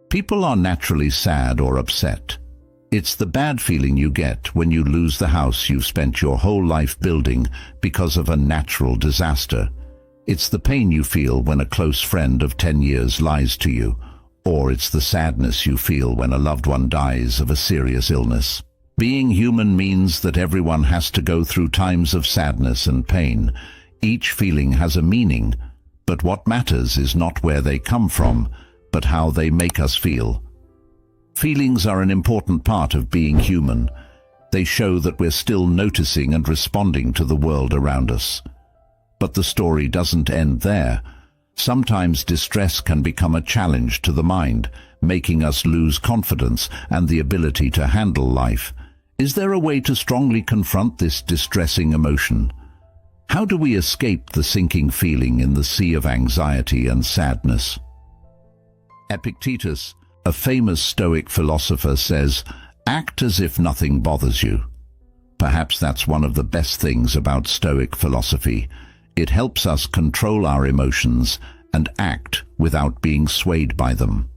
People are naturally sad or upset. It's the bad feeling you get when you lose the house you've spent your whole life building because of a natural disaster. It's the pain you feel when a close friend of 10 years lies to you, or it's the sadness you feel when a loved one dies of a serious illness. Being human means that everyone has to go through times of sadness and pain. Each feeling has a meaning, but what matters is not where they come from, but how they make us feel. Feelings are an important part of being human. They show that we're still noticing and responding to the world around us. But the story doesn't end there. Sometimes distress can become a challenge to the mind, making us lose confidence and the ability to handle life. Is there a way to strongly confront this distressing emotion? How do we escape the sinking feeling in the sea of anxiety and sadness? Epictetus, a famous Stoic philosopher, says, "Act as if nothing bothers you." Perhaps that's one of the best things about Stoic philosophy. It helps us control our emotions and act without being swayed by them.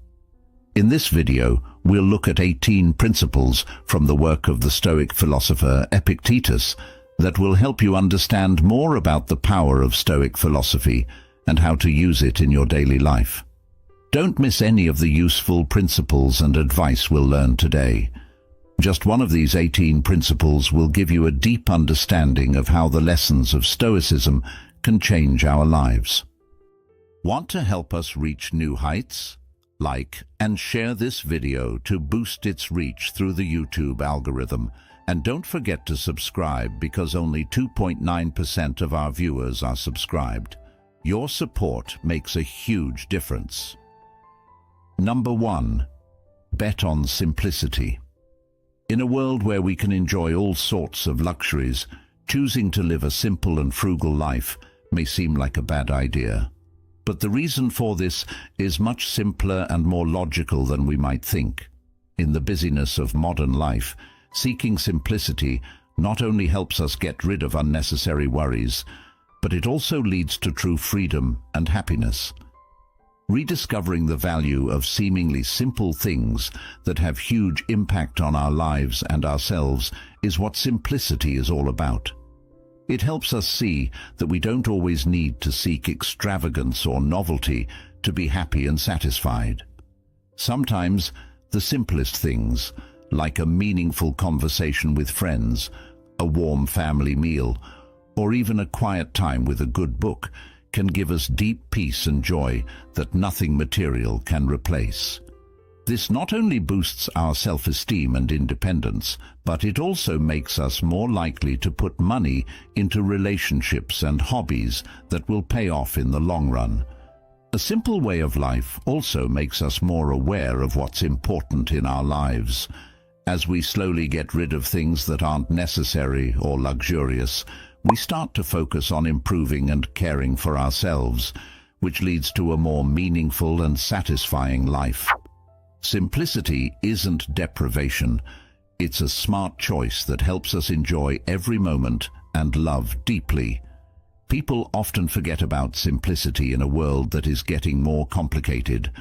In this video, we'll look at 18 principles from the work of the Stoic philosopher Epictetus that will help you understand more about the power of Stoic philosophy and how to use it in your daily life. Don't miss any of the useful principles and advice we'll learn today. Just one of these 18 principles will give you a deep understanding of how the lessons of Stoicism can change our lives. Want to help us reach new heights? Like and share this video to boost its reach through the YouTube algorithm. And don't forget to subscribe, because only 2.9% of our viewers are subscribed. Your support makes a huge difference. Number 1. Bet on simplicity. In a world where we can enjoy all sorts of luxuries, choosing to live a simple and frugal life may seem like a bad idea. But the reason for this is much simpler and more logical than we might think. In the busyness of modern life, seeking simplicity not only helps us get rid of unnecessary worries, but it also leads to true freedom and happiness. Rediscovering the value of seemingly simple things that have huge impact on our lives and ourselves is what simplicity is all about. It helps us see that we don't always need to seek extravagance or novelty to be happy and satisfied. Sometimes the simplest things, like a meaningful conversation with friends, a warm family meal, or even a quiet time with a good book, can give us deep peace and joy that nothing material can replace. This not only boosts our self-esteem and independence, but it also makes us more likely to put money into relationships and hobbies that will pay off in the long run. A simple way of life also makes us more aware of what's important in our lives. As we slowly get rid of things that aren't necessary or luxurious, we start to focus on improving and caring for ourselves, which leads to a more meaningful and satisfying life. Simplicity isn't deprivation. It's a smart choice that helps us enjoy every moment and love deeply. People often forget about simplicity in a world that is getting more complicated,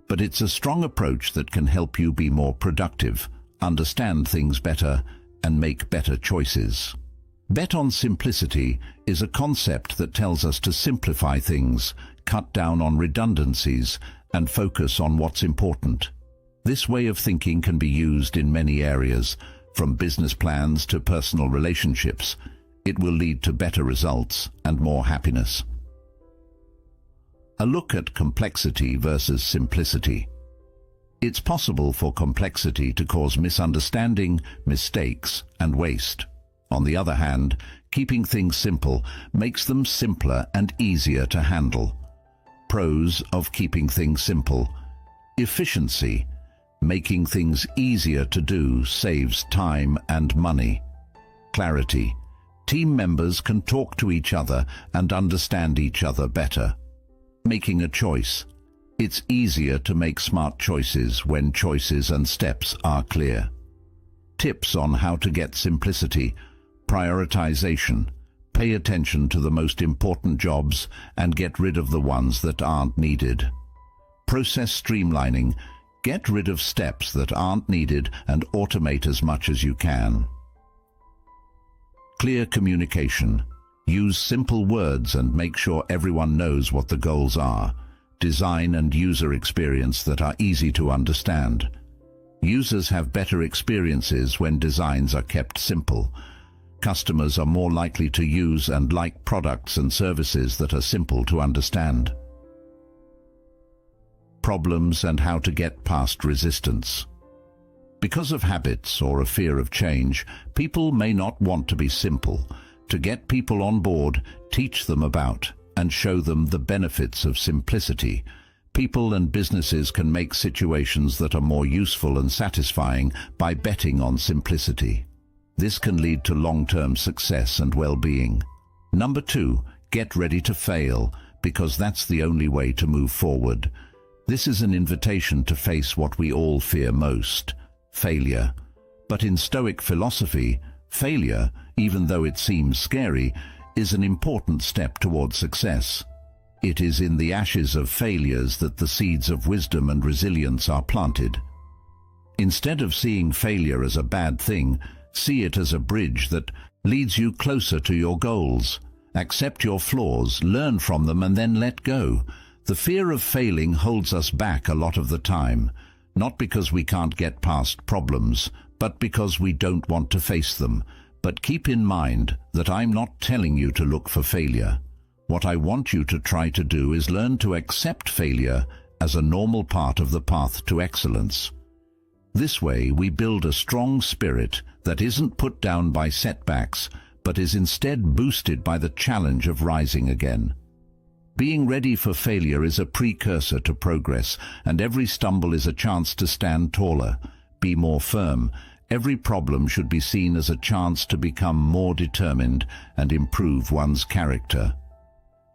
but it's a strong approach that can help you be more productive, understand things better, and make better choices. Bet on simplicity is a concept that tells us to simplify things, cut down on redundancies, and focus on what's important. This way of thinking can be used in many areas, from business plans to personal relationships. It will lead to better results and more happiness. A look at complexity versus simplicity. It's possible for complexity to cause misunderstanding, mistakes, and waste. On the other hand, keeping things simple makes them simpler and easier to handle. Pros of keeping things simple: efficiency. Making things easier to do saves time and money. Clarity. Team members can talk to each other and understand each other better. Making a choice. It's easier to make smart choices when choices and steps are clear. Tips on how to get simplicity. Prioritization. Pay attention to the most important jobs and get rid of the ones that aren't needed. Process streamlining. Get rid of steps that aren't needed and automate as much as you can. Clear communication. Use simple words and make sure everyone knows what the goals are. Design and user experience that are easy to understand. Users have better experiences when designs are kept simple. Customers are more likely to use and like products and services that are simple to understand. Problems and how to get past resistance. Because of habits or a fear of change, people may not want to be simple. To get people on board, teach them about and show them the benefits of simplicity. People and businesses can make situations that are more useful and satisfying by betting on simplicity. This can lead to long-term success and well-being. Number 2, get ready to fail, because that's the only way to move forward. This is an invitation to face what we all fear most, failure. But in Stoic philosophy, failure, even though it seems scary, is an important step toward success. It is in the ashes of failures that the seeds of wisdom and resilience are planted. Instead of seeing failure as a bad thing, see it as a bridge that leads you closer to your goals. Accept your flaws, learn from them, and then let go. The fear of failing holds us back a lot of the time, not because we can't get past problems, but because we don't want to face them. But keep in mind that I'm not telling you to look for failure. What I want you to try to do is learn to accept failure as a normal part of the path to excellence. This way we build a strong spirit that isn't put down by setbacks, but is instead boosted by the challenge of rising again. Being ready for failure is a precursor to progress, and every stumble is a chance to stand taller, be more firm. Every problem should be seen as a chance to become more determined and improve one's character.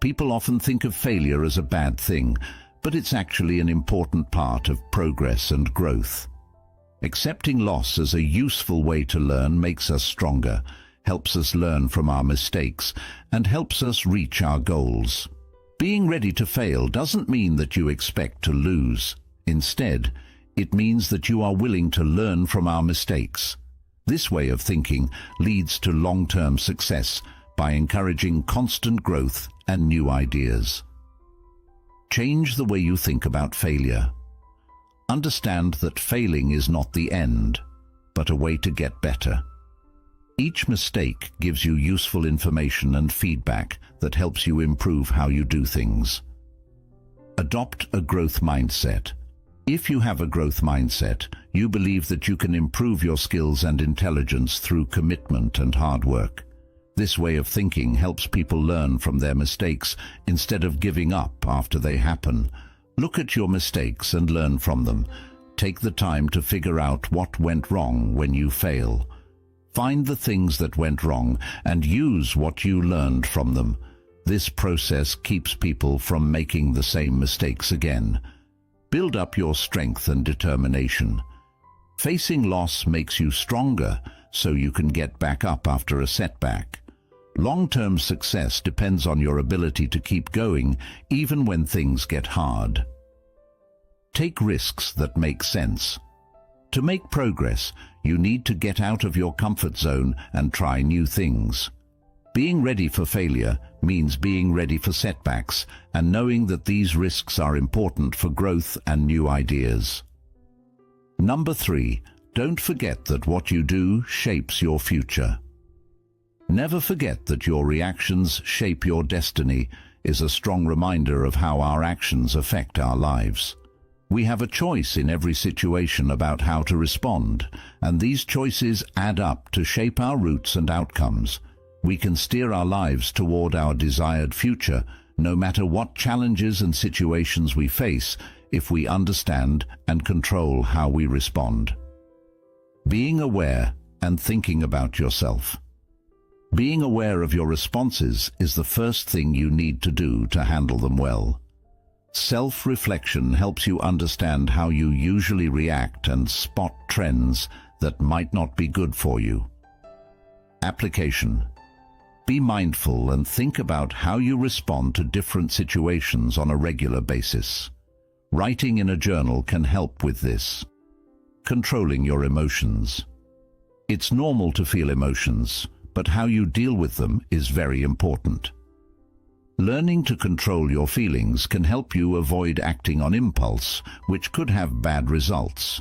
People often think of failure as a bad thing, but it's actually an important part of progress and growth. Accepting loss as a useful way to learn makes us stronger, helps us learn from our mistakes, and helps us reach our goals. Being ready to fail doesn't mean that you expect to lose. Instead, it means that you are willing to learn from our mistakes. This way of thinking leads to long-term success by encouraging constant growth and new ideas. Change the way you think about failure. Understand that failing is not the end, but a way to get better. Each mistake gives you useful information and feedback that helps you improve how you do things. Adopt a growth mindset. If you have a growth mindset, you believe that you can improve your skills and intelligence through commitment and hard work. This way of thinking helps people learn from their mistakes instead of giving up after they happen. Look at your mistakes and learn from them. Take the time to figure out what went wrong when you fail. Find the things that went wrong and use what you learned from them. This process keeps people from making the same mistakes again. Build up your strength and determination. Facing loss makes you stronger, so you can get back up after a setback. Long-term success depends on your ability to keep going, even when things get hard. Take risks that make sense. To make progress, you need to get out of your comfort zone and try new things. Being ready for failure means being ready for setbacks and knowing that these risks are important for growth and new ideas. Number 3, don't forget that what you do shapes your future. Never forget that your reactions shape your destiny is a strong reminder of how our actions affect our lives. We have a choice in every situation about how to respond, and these choices add up to shape our routes and outcomes. We can steer our lives toward our desired future, no matter what challenges and situations we face, if we understand and control how we respond. Being aware and thinking about yourself. Being aware of your responses is the first thing you need to do to handle them well. Self-reflection helps you understand how you usually react and spot trends that might not be good for you. Application. Be mindful and think about how you respond to different situations on a regular basis. Writing in a journal can help with this. Controlling your emotions. It's normal to feel emotions, but how you deal with them is very important. Learning to control your feelings can help you avoid acting on impulse, which could have bad results.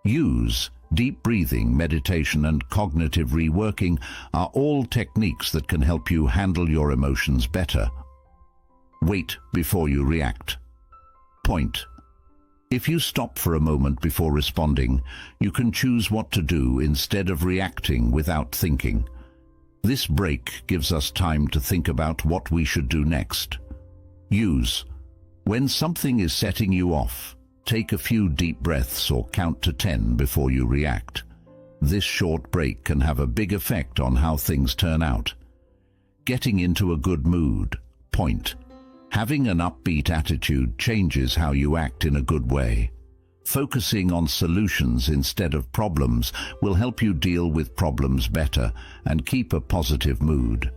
Use deep breathing, meditation, and cognitive reworking are all techniques that can help you handle your emotions better. Wait before you react. Point. If you stop for a moment before responding, you can choose what to do instead of reacting without thinking. This break gives us time to think about what we should do next. Use. When something is setting you off, take a few deep breaths or count to 10 before you react. This short break can have a big effect on how things turn out. Getting into a good mood. Point. Having an upbeat attitude changes how you act in a good way. Focusing on solutions instead of problems will help you deal with problems better and keep a positive mood.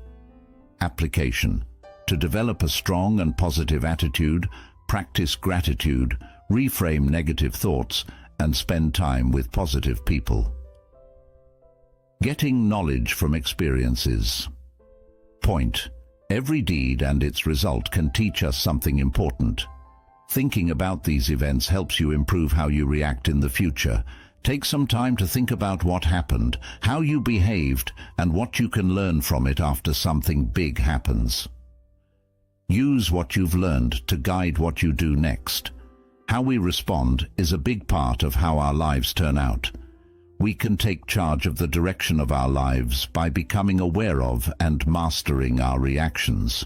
Application. To develop a strong and positive attitude, practice gratitude, reframe negative thoughts, and spend time with positive people. Getting knowledge from experiences. Point. Every deed and its result can teach us something important. Thinking about these events helps you improve how you react in the future. Take some time to think about what happened, how you behaved, and what you can learn from it after something big happens. Use what you've learned to guide what you do next. How we respond is a big part of how our lives turn out. We can take charge of the direction of our lives by becoming aware of and mastering our reactions.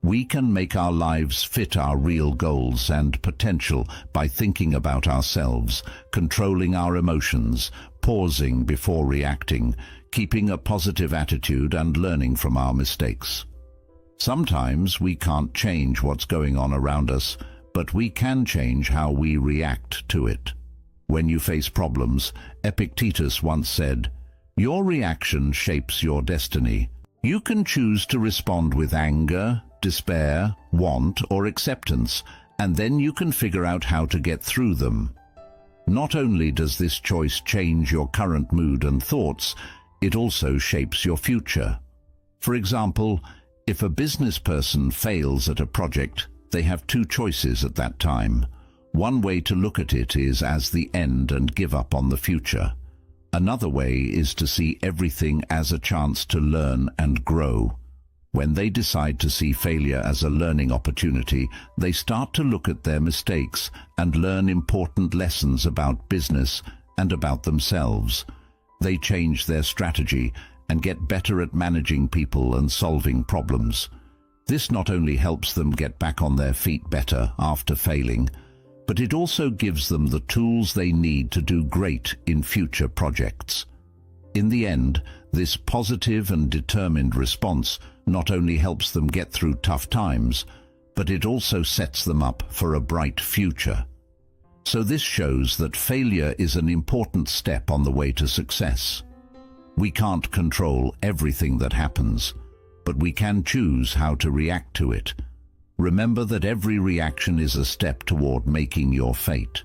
We can make our lives fit our real goals and potential by thinking about ourselves, controlling our emotions, pausing before reacting, keeping a positive attitude, and learning from our mistakes. Sometimes we can't change what's going on around us, but we can change how we react to it. When you face problems, Epictetus once said, "Your reaction shapes your destiny." You can choose to respond with anger, despair, want, or acceptance, and then you can figure out how to get through them. Not only does this choice change your current mood and thoughts, it also shapes your future. For example, if a business person fails at a project, they have two choices at that time. One way to look at it is as the end and give up on the future. Another way is to see everything as a chance to learn and grow. When they decide to see failure as a learning opportunity, they start to look at their mistakes and learn important lessons about business and about themselves. They change their strategy and get better at managing people and solving problems. This not only helps them get back on their feet better after failing, but it also gives them the tools they need to do great in future projects. In the end, this positive and determined response not only helps them get through tough times, but it also sets them up for a bright future. So this shows that failure is an important step on the way to success. We can't control everything that happens, but we can choose how to react to it. Remember that every reaction is a step toward making your fate.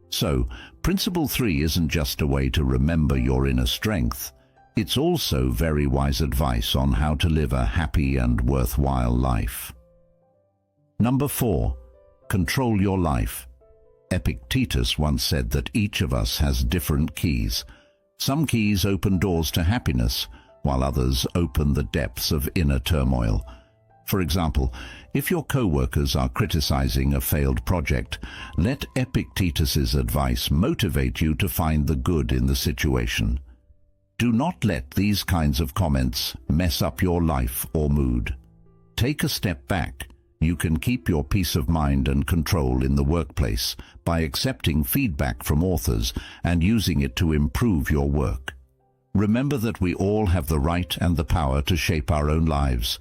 So, Principle 3 isn't just a way to remember your inner strength. It's also very wise advice on how to live a happy and worthwhile life. Number 4. Control your life. Epictetus once said that each of us has different keys. Some keys open doors to happiness, while others open the depths of inner turmoil. For example, if your co-workers are criticizing a failed project, let Epictetus's advice motivate you to find the good in the situation. Do not let these kinds of comments mess up your life or mood. Take a step back. You can keep your peace of mind and control in the workplace by accepting feedback from authors and using it to improve your work. Remember that we all have the right and the power to shape our own lives.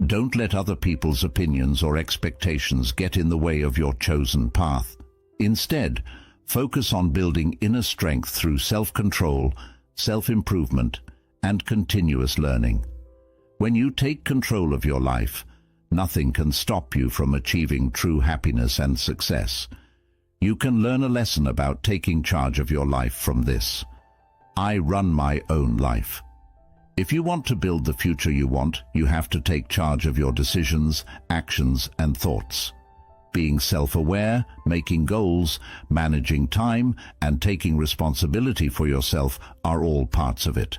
Don't let other people's opinions or expectations get in the way of your chosen path. Instead, focus on building inner strength through self-control, self-improvement, and continuous learning. When you take control of your life, nothing can stop you from achieving true happiness and success. You can learn a lesson about taking charge of your life from this. I run my own life. If you want to build the future you want, you have to take charge of your decisions, actions, and thoughts. Being self-aware, making goals, managing time, and taking responsibility for yourself are all parts of it.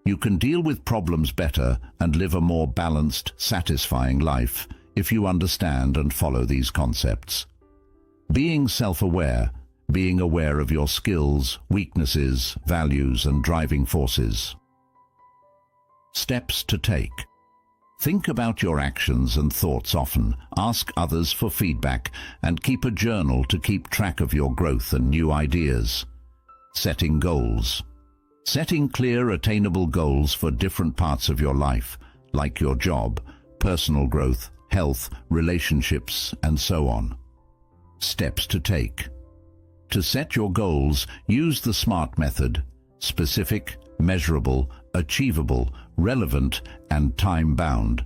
You can deal with problems better and live a more balanced, satisfying life if you understand and follow these concepts. Being self-aware, being aware of your skills, weaknesses, values, and driving forces. Steps to take. Think about your actions and thoughts often, ask others for feedback, and keep a journal to keep track of your growth and new ideas. Setting goals. Setting clear, attainable goals for different parts of your life, like your job, personal growth, health, relationships, and so on. Steps to take. To set your goals, use the SMART method: specific, measurable, achievable, relevant, and time-bound.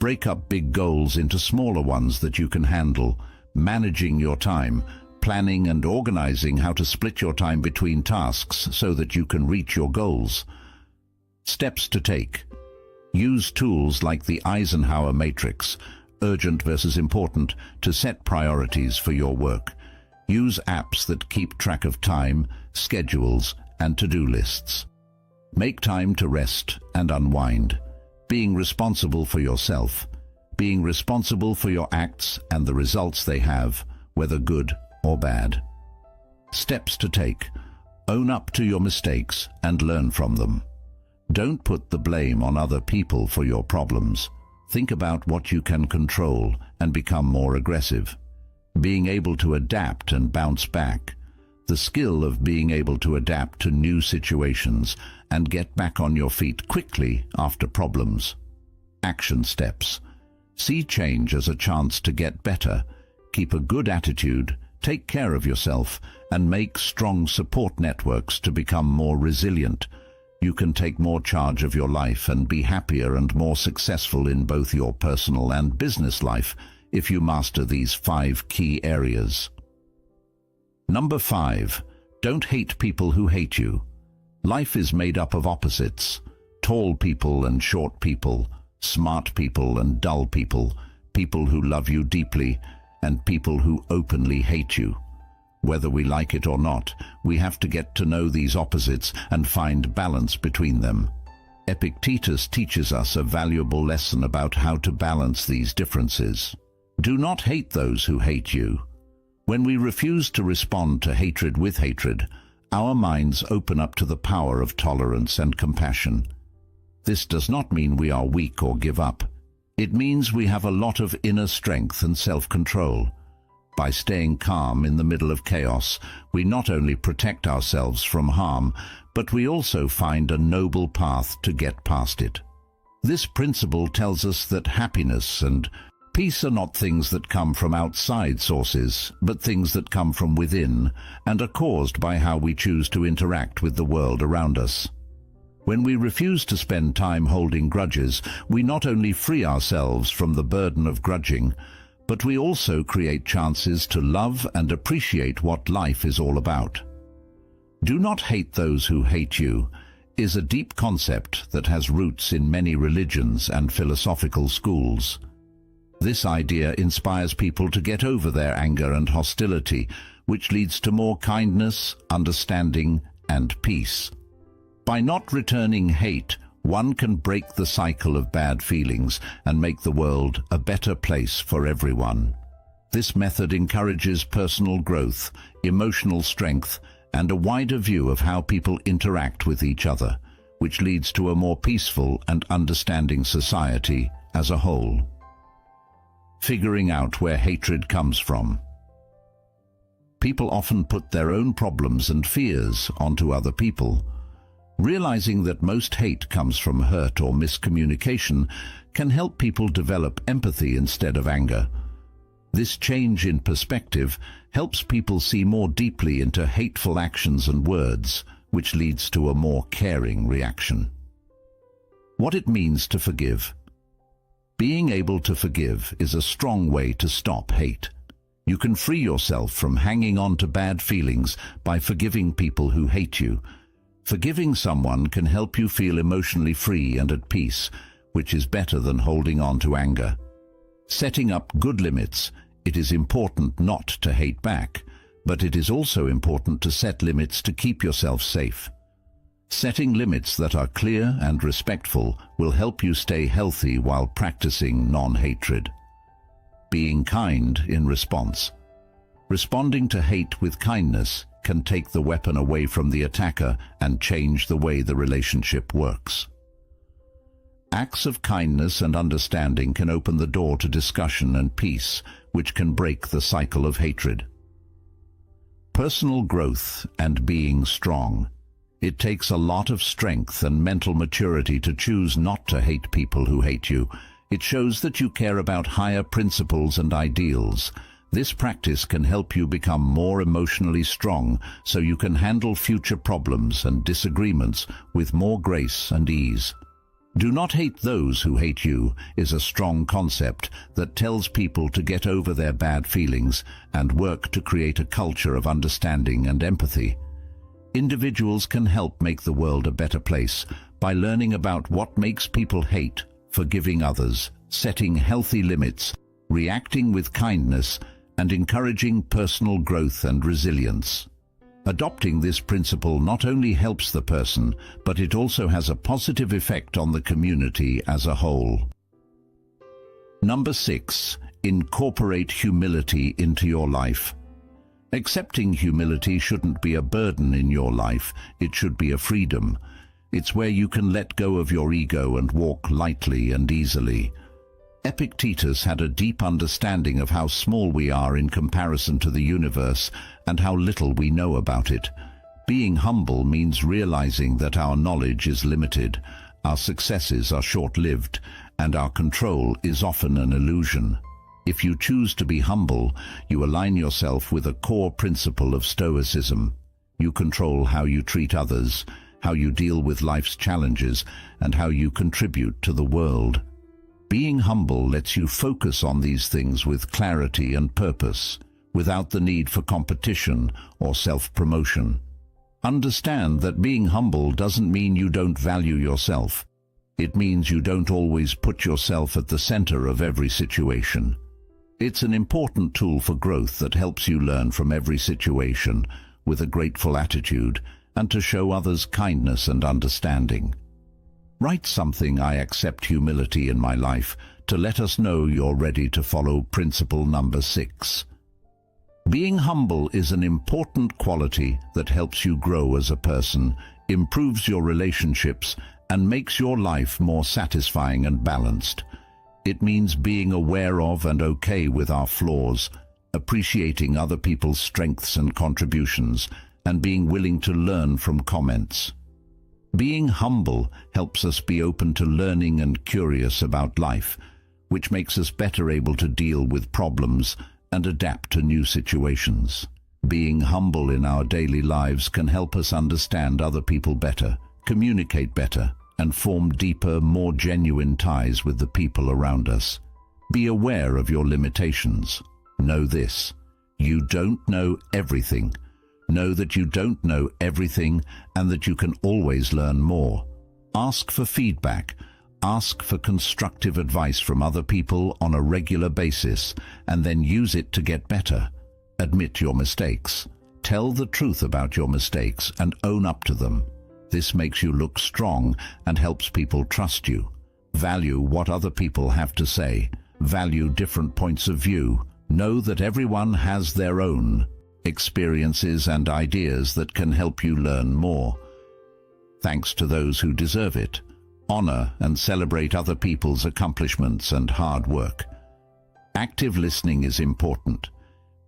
Break up big goals into smaller ones that you can handle, managing your time, planning and organizing how to split your time between tasks so that you can reach your goals. Steps to take. Use tools like the Eisenhower matrix, urgent versus important, to set priorities for your work. Use apps that keep track of time, schedules, and to-do lists. Make time to rest and unwind. Being responsible for yourself. Being responsible for your acts and the results they have, whether good or bad. Steps to take. Own up to your mistakes and learn from them. Don't put the blame on other people for your problems. Think about what you can control and become more aggressive. Being able to adapt and bounce back. The skill of being able to adapt to new situations and get back on your feet quickly after problems. Action steps. See change as a chance to get better. Keep a good attitude, take care of yourself, and make strong support networks to become more resilient. You can take more charge of your life and be happier and more successful in both your personal and business life if you master these 5 key areas. Number 5. Don't hate people who hate you. Life is made up of opposites: tall people and short people, smart people and dull people, people who love you deeply, and people who openly hate you. Whether we like it or not, we have to get to know these opposites and find balance between them. Epictetus teaches us a valuable lesson about how to balance these differences. Do not hate those who hate you. When we refuse to respond to hatred with hatred, our minds open up to the power of tolerance and compassion. This does not mean we are weak or give up. It means we have a lot of inner strength and self-control. By staying calm in the middle of chaos, we not only protect ourselves from harm, but we also find a noble path to get past it. This principle tells us that happiness and peace are not things that come from outside sources, but things that come from within and are caused by how we choose to interact with the world around us. When we refuse to spend time holding grudges, we not only free ourselves from the burden of grudging, but we also create chances to love and appreciate what life is all about. Do not hate those who hate you is a deep concept that has roots in many religions and philosophical schools. This idea inspires people to get over their anger and hostility, which leads to more kindness, understanding, and peace. By not returning hate, one can break the cycle of bad feelings and make the world a better place for everyone. This method encourages personal growth, emotional strength, and a wider view of how people interact with each other, which leads to a more peaceful and understanding society as a whole. Figuring out where hatred comes from. People often put their own problems and fears onto other people. Realizing that most hate comes from hurt or miscommunication can help people develop empathy instead of anger. This change in perspective helps people see more deeply into hateful actions and words, which leads to a more caring reaction. What it means to forgive. Being able to forgive is a strong way to stop hate. You can free yourself from hanging on to bad feelings by forgiving people who hate you. Forgiving someone can help you feel emotionally free and at peace, which is better than holding on to anger. Setting up good limits. It is important not to hate back, but it is also important to set limits to keep yourself safe. Setting limits that are clear and respectful will help you stay healthy while practicing non-hatred. Being kind in response. Responding to hate with kindness can take the weapon away from the attacker and change the way the relationship works. Acts of kindness and understanding can open the door to discussion and peace, which can break the cycle of hatred. Personal growth and being strong. It takes a lot of strength and mental maturity to choose not to hate people who hate you. It shows that you care about higher principles and ideals. This practice can help you become more emotionally strong so you can handle future problems and disagreements with more grace and ease. Do not hate those who hate you is a strong concept that tells people to get over their bad feelings and work to create a culture of understanding and empathy. Individuals can help make the world a better place by learning about what makes people hate, forgiving others, setting healthy limits, reacting with kindness, and encouraging personal growth and resilience. Adopting this principle not only helps the person, but it also has a positive effect on the community as a whole. Number 6. Incorporate humility into your life. Accepting humility shouldn't be a burden in your life, it should be a freedom. It's where you can let go of your ego and walk lightly and easily. Epictetus had a deep understanding of how small we are in comparison to the universe and how little we know about it. Being humble means realizing that our knowledge is limited, our successes are short-lived, and our control is often an illusion. If you choose to be humble, you align yourself with a core principle of Stoicism. You control how you treat others, how you deal with life's challenges, and how you contribute to the world. Being humble lets you focus on these things with clarity and purpose, without the need for competition or self-promotion. Understand that being humble doesn't mean you don't value yourself. It means you don't always put yourself at the center of every situation. It's an important tool for growth that helps you learn from every situation with a grateful attitude and to show others kindness and understanding. Write something "I accept humility in my life" to let us know you're ready to follow principle number 6. Being humble is an important quality that helps you grow as a person, improves your relationships, and makes your life more satisfying and balanced. It means being aware of and okay with our flaws, appreciating other people's strengths and contributions, and being willing to learn from comments. Being humble helps us be open to learning and curious about life, which makes us better able to deal with problems and adapt to new situations. Being humble in our daily lives can help us understand other people better, communicate better, and form deeper, more genuine ties with the people around us. Be aware of your limitations. Know this: you don't know everything. Know that you don't know everything and that you can always learn more. Ask for feedback. Ask for constructive advice from other people on a regular basis, and then use it to get better. Admit your mistakes. Tell the truth about your mistakes and own up to them. This makes you look strong and helps people trust you. Value what other people have to say. Value different points of view. Know that everyone has their own experiences and ideas that can help you learn more. Thanks to those who deserve it. Honor and celebrate other people's accomplishments and hard work. Active listening is important.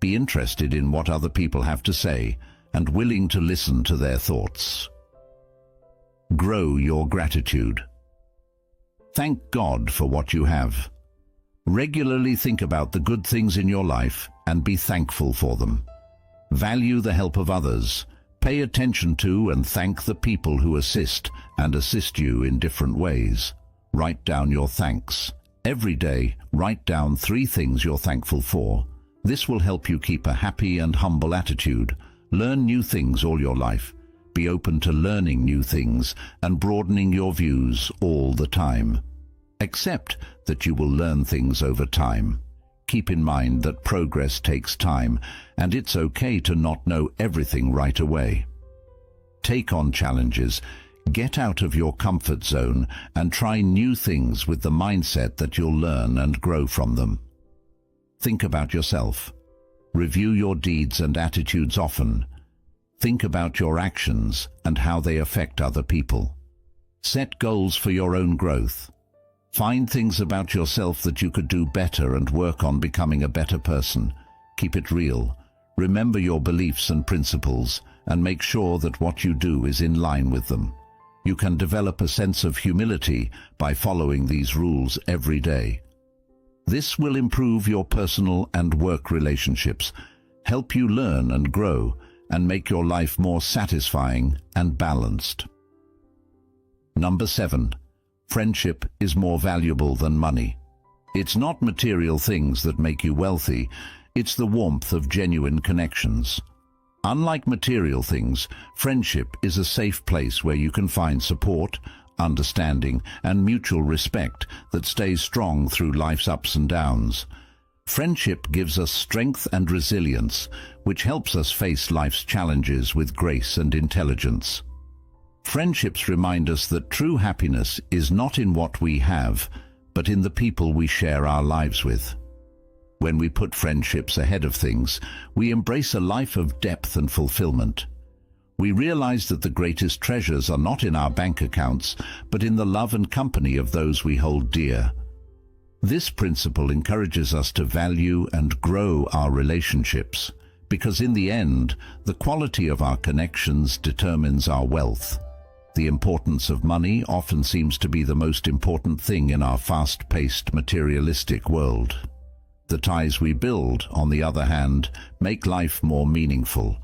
Be interested in what other people have to say and willing to listen to their thoughts. Grow your gratitude. Thank God for what you have. Regularly think about the good things in your life and be thankful for them. Value the help of others. Pay attention to and thank the people who assist you in different ways. Write down your thanks. Every day, write down 3 things you're thankful for. This will help you keep a happy and humble attitude, learn new things all your life, be open to learning new things and broadening your views all the time. Accept that you will learn things over time. Keep in mind that progress takes time, and it's okay to not know everything right away. Take on challenges, get out of your comfort zone, and try new things with the mindset that you'll learn and grow from them. Think about yourself. Review your deeds and attitudes often. Think about your actions and how they affect other people. Set goals for your own growth. Find things about yourself that you could do better and work on becoming a better person. Keep it real. Remember your beliefs and principles and make sure that what you do is in line with them. You can develop a sense of humility by following these rules every day. This will improve your personal and work relationships, help you learn and grow, and make your life more satisfying and balanced. Number 7. Friendship is more valuable than money. It's not material things that make you wealthy, it's the warmth of genuine connections. Unlike material things, friendship is a safe place where you can find support, understanding, and mutual respect that stays strong through life's ups and downs. Friendship gives us strength and resilience, which helps us face life's challenges with grace and intelligence. Friendships remind us that true happiness is not in what we have, but in the people we share our lives with. When we put friendships ahead of things, we embrace a life of depth and fulfillment. We realize that the greatest treasures are not in our bank accounts, but in the love and company of those we hold dear. This principle encourages us to value and grow our relationships, because in the end, the quality of our connections determines our wealth. The importance of money often seems to be the most important thing in our fast-paced, materialistic world. The ties we build, on the other hand, make life more meaningful.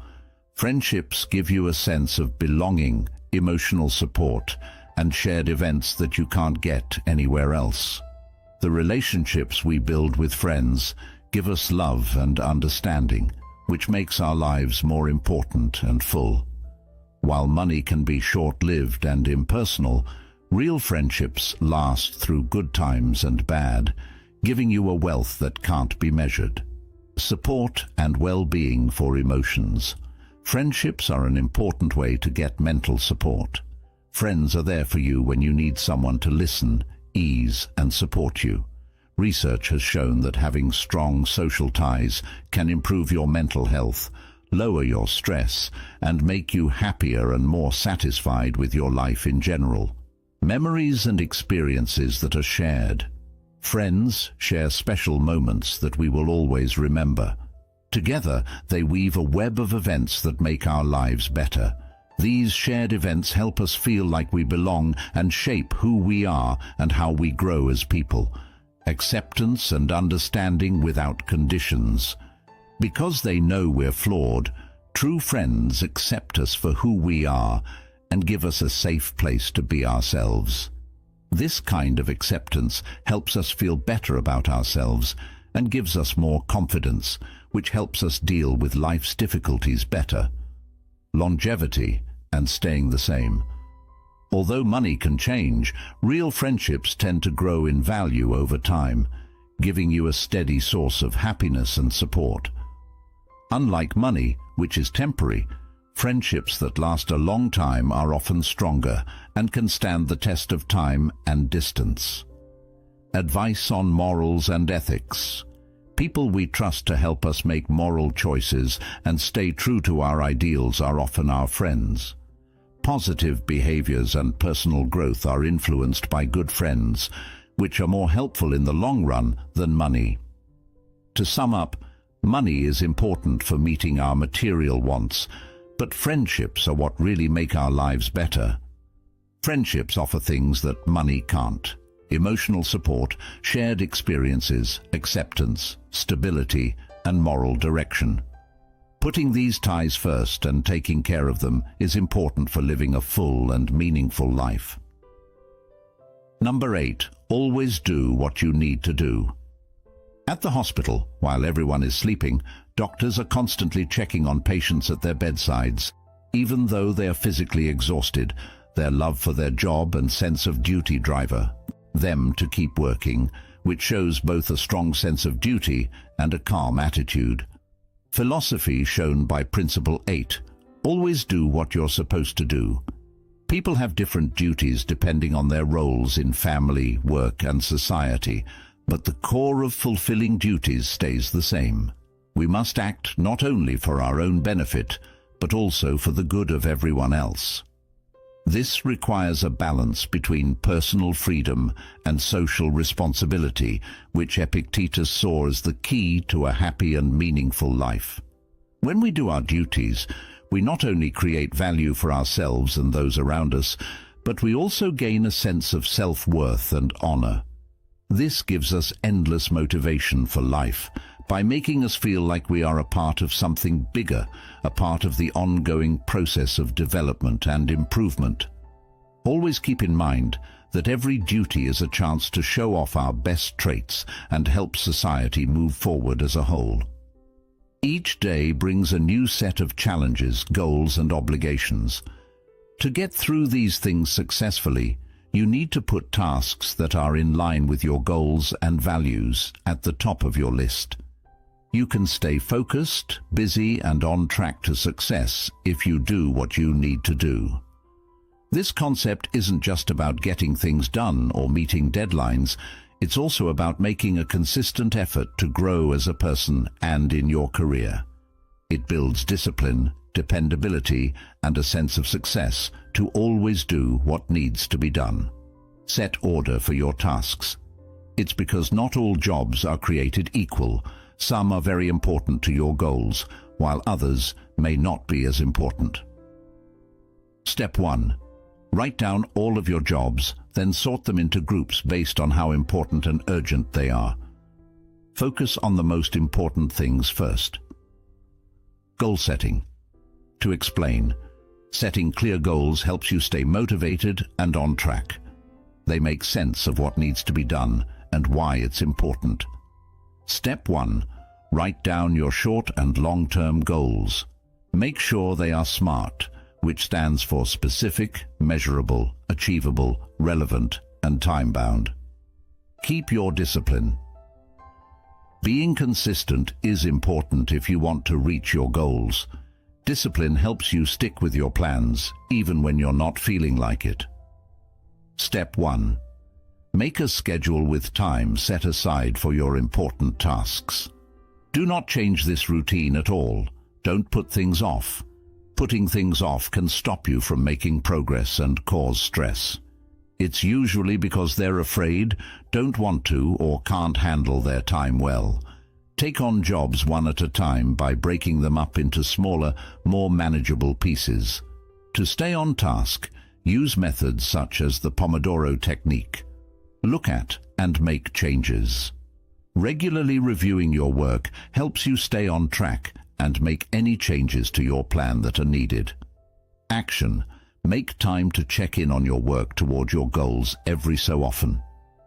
Friendships give you a sense of belonging, emotional support, and shared events that you can't get anywhere else. The relationships we build with friends give us love and understanding, which makes our lives more important and full. While money can be short-lived and impersonal, real friendships last through good times and bad, giving you a wealth that can't be measured. Support and well-being for emotions. Friendships are an important way to get mental support. Friends are there for you when you need someone to listen, ease, and support you. Research has shown that having strong social ties can improve your mental health, lower your stress, and make you happier and more satisfied with your life in general. Memories and experiences that are shared. Friends share special moments that we will always remember. Together, they weave a web of events that make our lives better. These shared events help us feel like we belong and shape who we are and how we grow as people. Acceptance and understanding without conditions. Because they know we're flawed, true friends accept us for who we are and give us a safe place to be ourselves. This kind of acceptance helps us feel better about ourselves and gives us more confidence, which helps us deal with life's difficulties better. Longevity and staying the same. Although money can change, real friendships tend to grow in value over time, giving you a steady source of happiness and support. Unlike money, which is temporary, friendships that last a long time are often stronger and can stand the test of time and distance. Advice on morals and ethics. People we trust to help us make moral choices and stay true to our ideals are often our friends. Positive behaviors and personal growth are influenced by good friends, which are more helpful in the long run than money. To sum up, money is important for meeting our material wants, but friendships are what really make our lives better. Friendships offer things that money can't. Emotional support, shared experiences, acceptance, stability, and moral direction. Putting these ties first and taking care of them is important for living a full and meaningful life. Number 8. Always do what you need to do. At the hospital, while everyone is sleeping, doctors are constantly checking on patients at their bedsides. Even though they are physically exhausted, their love for their job and sense of duty drive them to keep working, which shows both a strong sense of duty and a calm attitude. Philosophy shown by Principle 8. Always do what you're supposed to do. People have different duties depending on their roles in family, work, and society, but the core of fulfilling duties stays the same. We must act not only for our own benefit, but also for the good of everyone else. This requires a balance between personal freedom and social responsibility, which Epictetus saw as the key to a happy and meaningful life. When we do our duties, we not only create value for ourselves and those around us, but we also gain a sense of self-worth and honor. This gives us endless motivation for life, by making us feel like we are a part of something bigger, a part of the ongoing process of development and improvement. Always keep in mind that every duty is a chance to show off our best traits and help society move forward as a whole. Each day brings a new set of challenges, goals, and obligations. To get through these things successfully, you need to put tasks that are in line with your goals and values at the top of your list. You can stay focused, busy, and on track to success if you do what you need to do. This concept isn't just about getting things done or meeting deadlines. It's also about making a consistent effort to grow as a person and in your career. It builds discipline, dependability, and a sense of success to always do what needs to be done. Set order for your tasks. It's because not all jobs are created equal. Some are very important to your goals, while others may not be as important. Step 1. Write down all of your jobs, then sort them into groups based on how important and urgent they are. Focus on the most important things first. Goal setting. To explain, setting clear goals helps you stay motivated and on track. They make sense of what needs to be done and why it's important. Step 1. Write down your short and long-term goals. Make sure they are SMART, which stands for specific, measurable, achievable, relevant, and time-bound. Keep your discipline. Being consistent is important if you want to reach your goals. Discipline helps you stick with your plans, even when you're not feeling like it. Step 1. Make a schedule with time set aside for your important tasks. Do not change this routine at all. Don't put things off. Putting things off can stop you from making progress and cause stress. It's usually because they're afraid, don't want to, or can't handle their time well. Take on jobs one at a time by breaking them up into smaller, more manageable pieces. To stay on task, use methods such as the Pomodoro technique. Look at and make changes. Regularly reviewing your work helps you stay on track and make any changes to your plan that are needed. Action. Make time to check in on your work toward your goals every so often.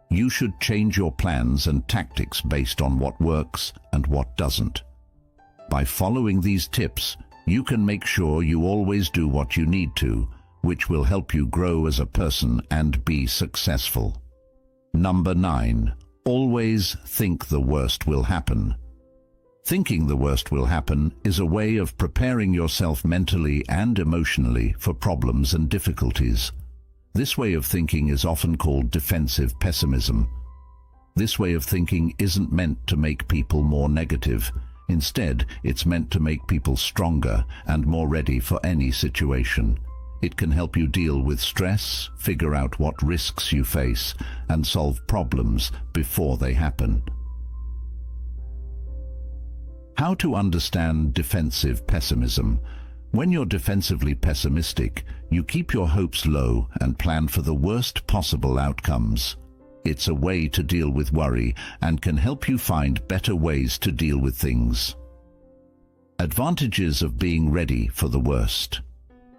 You should change your plans and tactics based on what works and what doesn't. By following these tips, you can make sure you always do what you need to, which will help you grow as a person and be successful. Number 9. Always think the worst will happen. Thinking the worst will happen is a way of preparing yourself mentally and emotionally for problems and difficulties. This way of thinking is often called defensive pessimism. This way of thinking isn't meant to make people more negative. Instead, it's meant to make people stronger and more ready for any situation. It can help you deal with stress, figure out what risks you face, and solve problems before they happen. How to understand defensive pessimism. When you're defensively pessimistic, you keep your hopes low and plan for the worst possible outcomes. It's a way to deal with worry and can help you find better ways to deal with things. Advantages of being ready for the worst.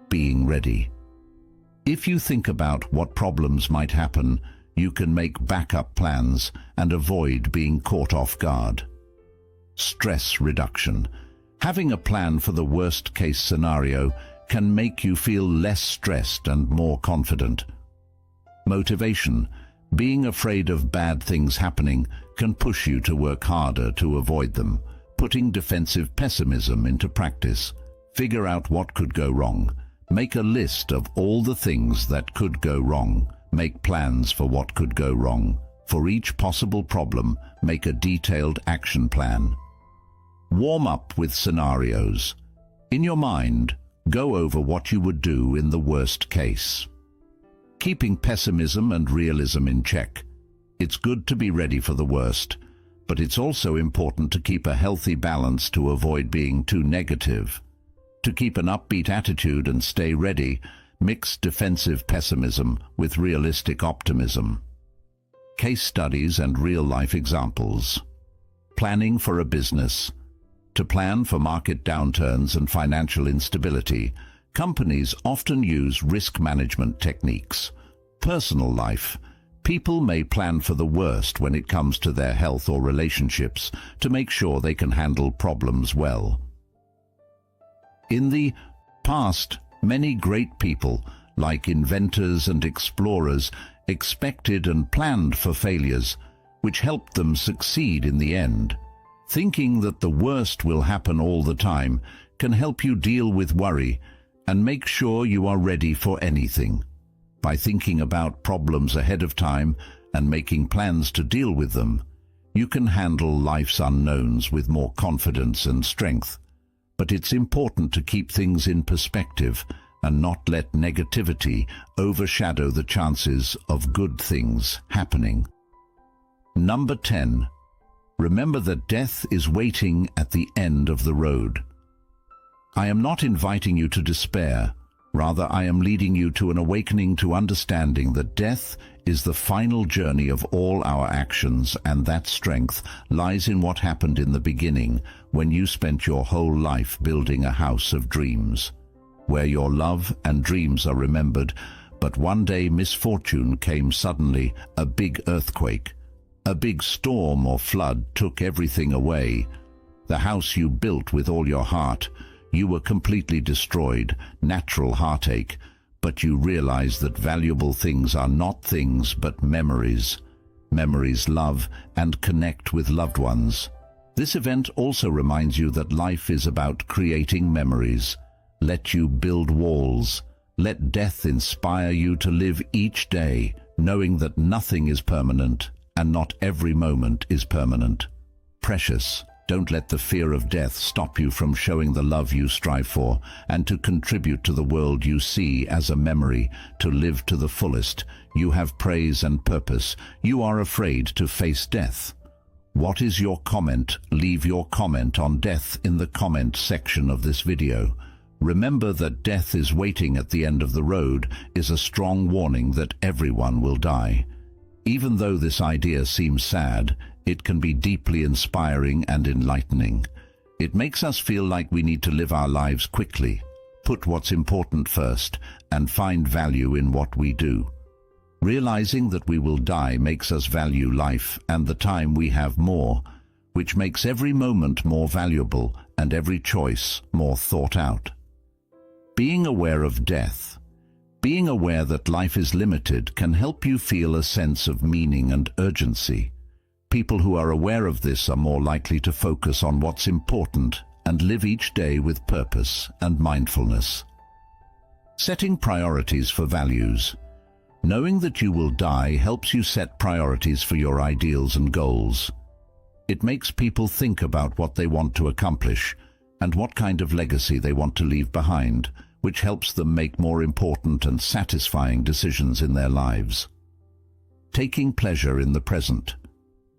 Being ready. If you think about what problems might happen, you can make backup plans and avoid being caught off guard. Stress reduction. Having a plan for the worst-case scenario can make you feel less stressed and more confident. Motivation. Being afraid of bad things happening can push you to work harder to avoid them. Putting defensive pessimism into practice. Figure out what could go wrong. Make a list of all the things that could go wrong. Make plans for what could go wrong. For each possible problem, make a detailed action plan. Warm up with scenarios. In your mind, go over what you would do in the worst case. Keeping pessimism and realism in check. It's good to be ready for the worst, but it's also important to keep a healthy balance to avoid being too negative. To keep an upbeat attitude and stay ready, mix defensive pessimism with realistic optimism. Case studies and real-life examples. Planning for a business. To plan for market downturns and financial instability, companies often use risk management techniques. Personal life. People may plan for the worst when it comes to their health or relationships to make sure they can handle problems well. In the past, many great people, like inventors and explorers, expected and planned for failures, which helped them succeed in the end. Thinking that the worst will happen all the time can help you deal with worry and make sure you are ready for anything. By thinking about problems ahead of time and making plans to deal with them, you can handle life's unknowns with more confidence and strength. But it's important to keep things in perspective and not let negativity overshadow the chances of good things happening. Number 10. Remember that death is waiting at the end of the road. I am not inviting you to despair. Rather, I am leading you to an awakening to understanding that death is the final journey of all our actions, and that strength lies in what happened in the beginning when you spent your whole life building a house of dreams, where your love and dreams are remembered, but one day misfortune came suddenly, a big earthquake. A big storm or flood took everything away. The house you built with all your heart, you were completely destroyed, natural heartache, but you realize that valuable things are not things but memories. Memories love and connect with loved ones. This event also reminds you that life is about creating memories. Let you build walls. Let death inspire you to live each day, knowing that nothing is permanent and not every moment is permanent. Precious. Don't let the fear of death stop you from showing the love you strive for and to contribute to the world you see as a memory, to live to the fullest. You have praise and purpose. You are afraid to face death. What is your comment? Leave your comment on death in the comment section of this video. Remember that death is waiting at the end of the road is a strong warning that everyone will die. Even though this idea seems sad, it can be deeply inspiring and enlightening. It makes us feel like we need to live our lives quickly, put what's important first, and find value in what we do. Realizing that we will die makes us value life and the time we have more, which makes every moment more valuable and every choice more thought out. Being aware of death. Being aware that life is limited can help you feel a sense of meaning and urgency. People who are aware of this are more likely to focus on what's important and live each day with purpose and mindfulness. Setting priorities for values. Knowing that you will die helps you set priorities for your ideals and goals. It makes people think about what they want to accomplish and what kind of legacy they want to leave behind, which helps them make more important and satisfying decisions in their lives. Taking pleasure in the present.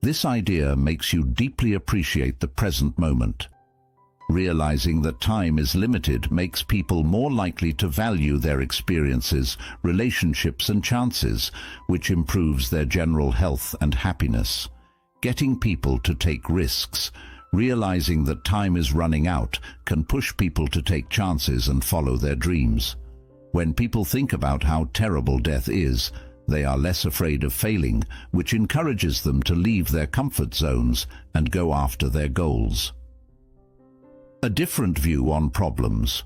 This idea makes you deeply appreciate the present moment. Realizing that time is limited makes people more likely to value their experiences, relationships, and chances, which improves their general health and happiness. Getting people to take risks. Realizing that time is running out can push people to take chances and follow their dreams. When people think about how terrible death is, They are less afraid of failing, which encourages them to leave their comfort zones and go after their goals. A different view on problems.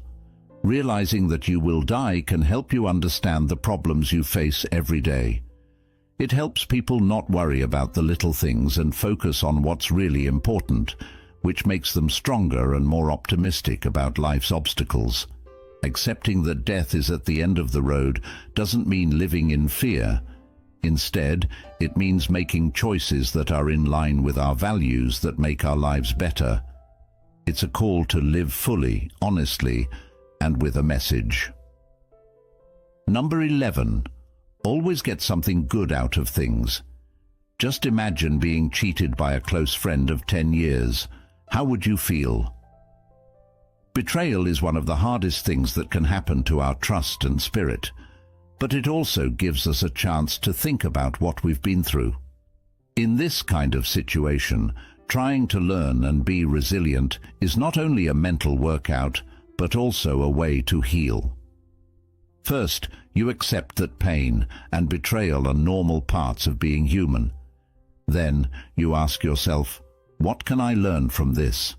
Realizing that you will die can help you understand the problems you face every day. It helps people not worry about the little things and focus on what's really important, which makes them stronger and more optimistic about life's obstacles. Accepting that death is at the end of the road doesn't mean living in fear. Instead, it means making choices that are in line with our values that make our lives better. It's a call to live fully, honestly, and with a message. Number 11. Always get something good out of things. Just imagine being cheated by a close friend of 10 years. How would you feel? Betrayal is one of the hardest things that can happen to our trust and spirit, but it also gives us a chance to think about what we've been through. In this kind of situation, trying to learn and be resilient is not only a mental workout, but also a way to heal. First, you accept that pain and betrayal are normal parts of being human. Then, you ask yourself, what can I learn from this?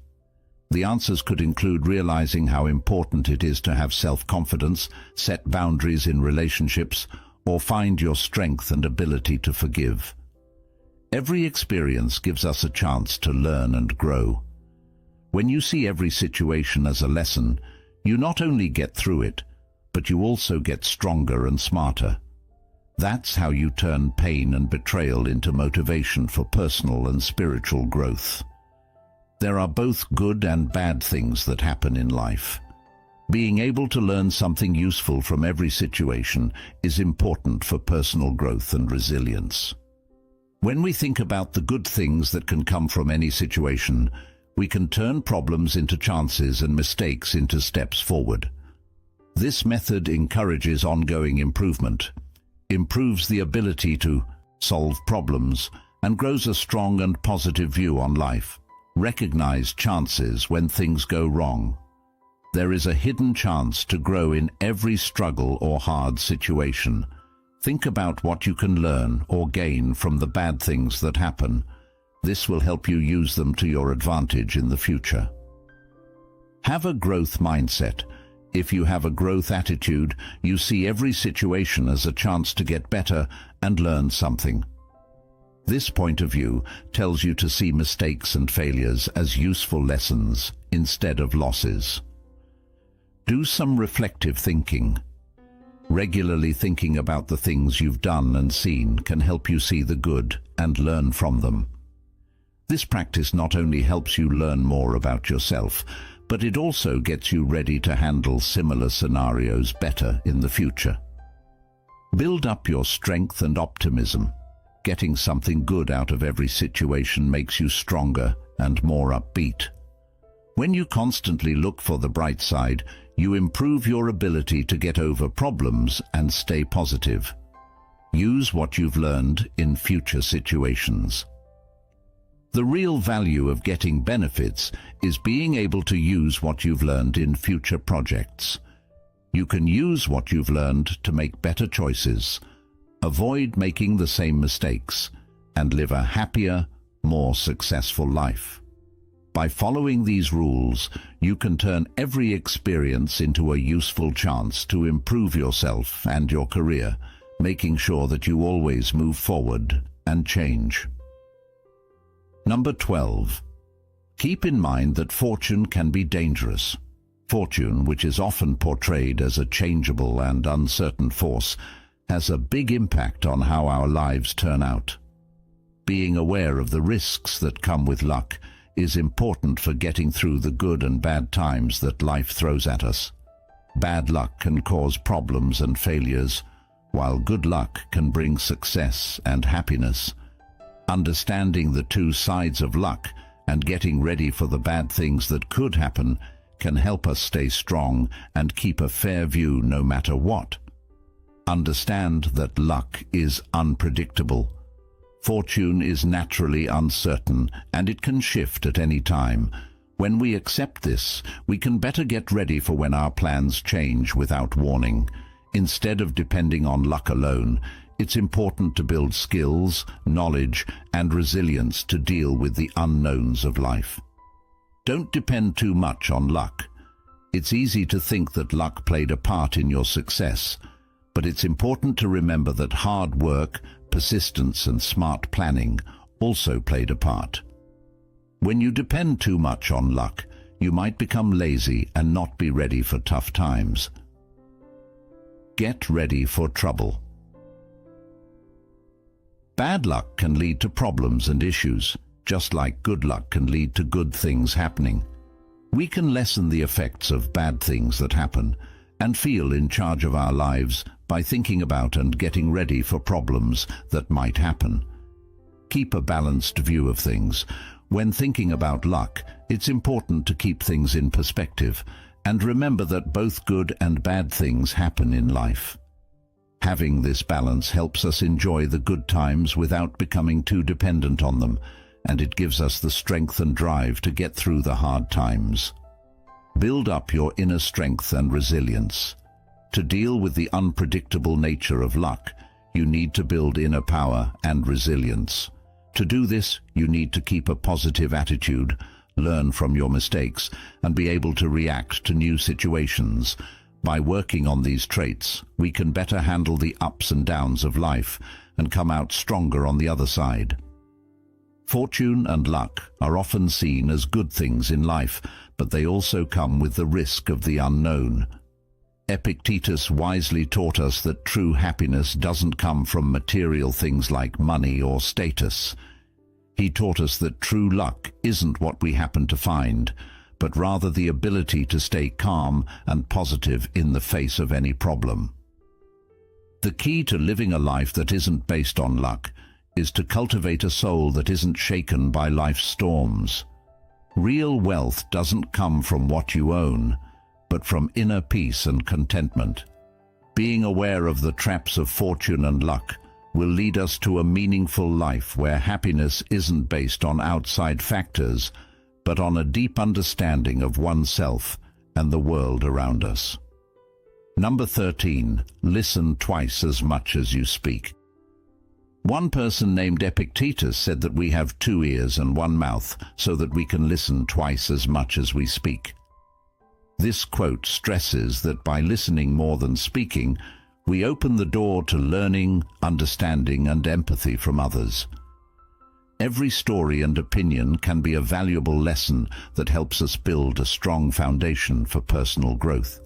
The answers could include realizing how important it is to have self-confidence, set boundaries in relationships, or find your strength and ability to forgive. Every experience gives us a chance to learn and grow. When you see every situation as a lesson, you not only get through it, but you also get stronger and smarter. That's how you turn pain and betrayal into motivation for personal and spiritual growth. There are both good and bad things that happen in life. Being able to learn something useful from every situation is important for personal growth and resilience. When we think about the good things that can come from any situation, we can turn problems into chances and mistakes into steps forward. This method encourages ongoing improvement, improves the ability to solve problems, and grows a strong and positive view on life. Recognize chances when things go wrong. There is a hidden chance to grow in every struggle or hard situation. Think about what you can learn or gain from the bad things that happen. This will help you use them to your advantage in the future. Have a growth mindset. If you have a growth attitude, you see every situation as a chance to get better and learn something. This point of view tells you to see mistakes and failures as useful lessons instead of losses. Do some reflective thinking. Regularly thinking about the things you've done and seen can help you see the good and learn from them. This practice not only helps you learn more about yourself, but it also gets you ready to handle similar scenarios better in the future. Build up your strength and optimism. Getting something good out of every situation makes you stronger and more upbeat. When you constantly look for the bright side, you improve your ability to get over problems and stay positive. Use what you've learned in future situations. The real value of getting benefits is being able to use what you've learned in future projects. You can use what you've learned to make better choices, avoid making the same mistakes, and live a happier, more successful life. By following these rules, you can turn every experience into a useful chance to improve yourself and your career, making sure that you always move forward and change. Number 12. Keep in mind that fortune can be dangerous. Fortune, which is often portrayed as a changeable and uncertain force, has a big impact on how our lives turn out. Being aware of the risks that come with luck is important for getting through the good and bad times that life throws at us. Bad luck can cause problems and failures, while good luck can bring success and happiness. Understanding the two sides of luck and getting ready for the bad things that could happen can help us stay strong and keep a fair view no matter what. Understand that luck is unpredictable. Fortune is naturally uncertain, and it can shift at any time. When we accept this, we can better get ready for when our plans change without warning. Instead of depending on luck alone, It's important to build skills, knowledge, and resilience to deal with the unknowns of life. Don't depend too much on luck. It's easy to think that luck played a part in your success, but it's important to remember that hard work, persistence, and smart planning also played a part. When you depend too much on luck, you might become lazy and not be ready for tough times. Get ready for trouble. Bad luck can lead to problems and issues, just like good luck can lead to good things happening. We can lessen the effects of bad things that happen and feel in charge of our lives by thinking about and getting ready for problems that might happen. Keep a balanced view of things. When thinking about luck, it's important to keep things in perspective and remember that both good and bad things happen in life. Having this balance helps us enjoy the good times without becoming too dependent on them, and it gives us the strength and drive to get through the hard times. Build up your inner strength and resilience. To deal with the unpredictable nature of luck, you need to build inner power and resilience. To do this, you need to keep a positive attitude, learn from your mistakes, and be able to react to new situations. By working on these traits, we can better handle the ups and downs of life and come out stronger on the other side. Fortune and luck are often seen as good things in life, but they also come with the risk of the unknown. Epictetus wisely taught us that true happiness doesn't come from material things like money or status. He taught us that true luck isn't what we happen to find, but rather the ability to stay calm and positive in the face of any problem. The key to living a life that isn't based on luck is to cultivate a soul that isn't shaken by life's storms. Real wealth doesn't come from what you own, but from inner peace and contentment. Being aware of the traps of fortune and luck will lead us to a meaningful life where happiness isn't based on outside factors, but on a deep understanding of oneself and the world around us. Number 13, listen twice as much as you speak. One person named Epictetus said that we have 2 ears and 1 mouth so that we can listen twice as much as we speak. This quote stresses that by listening more than speaking, we open the door to learning, understanding, and empathy from others. Every story and opinion can be a valuable lesson that helps us build a strong foundation for personal growth.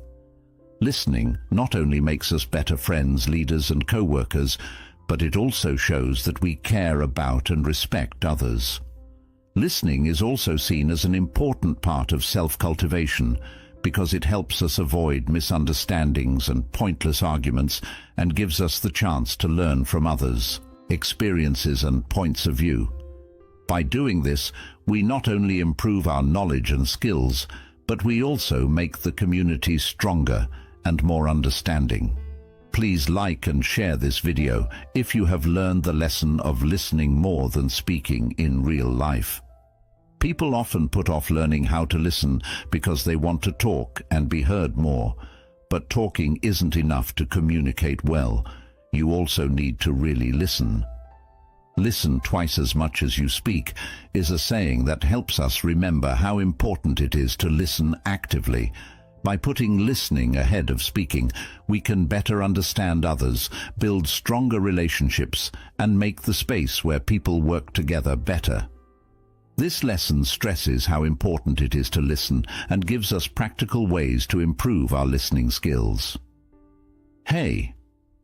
Listening not only makes us better friends, leaders, and co-workers, but it also shows that we care about and respect others. Listening is also seen as an important part of self-cultivation because it helps us avoid misunderstandings and pointless arguments and gives us the chance to learn from others' experiences and points of view. By doing this, we not only improve our knowledge and skills, but we also make the community stronger and more understanding. Please like and share this video if you have learned the lesson of listening more than speaking in real life. People often put off learning how to listen because they want to talk and be heard more, but talking isn't enough to communicate well. You also need to really listen. Listen twice as much as you speak is a saying that helps us remember how important it is to listen actively. By putting listening ahead of speaking, we can better understand others, build stronger relationships, and make the space where people work together better. This lesson stresses how important it is to listen and gives us practical ways to improve our listening skills. Hey,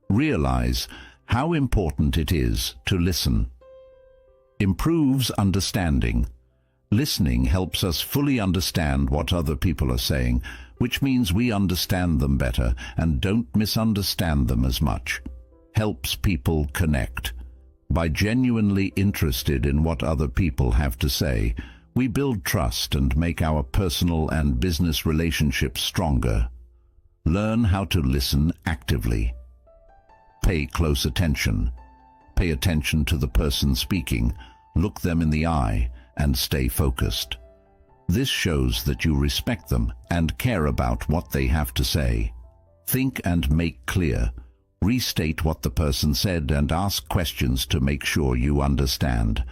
realize how important it is to listen. Improves understanding. Listening helps us fully understand what other people are saying, which means we understand them better and don't misunderstand them as much. Helps people connect. By genuinely interested in what other people have to say, we build trust and make our personal and business relationships stronger. Learn how to listen actively. Pay close attention. Pay attention to the person speaking, look them in the eye, and stay focused. This shows that you respect them and care about what they have to say. Think and make clear. Restate what the person said and ask questions to make sure you understand.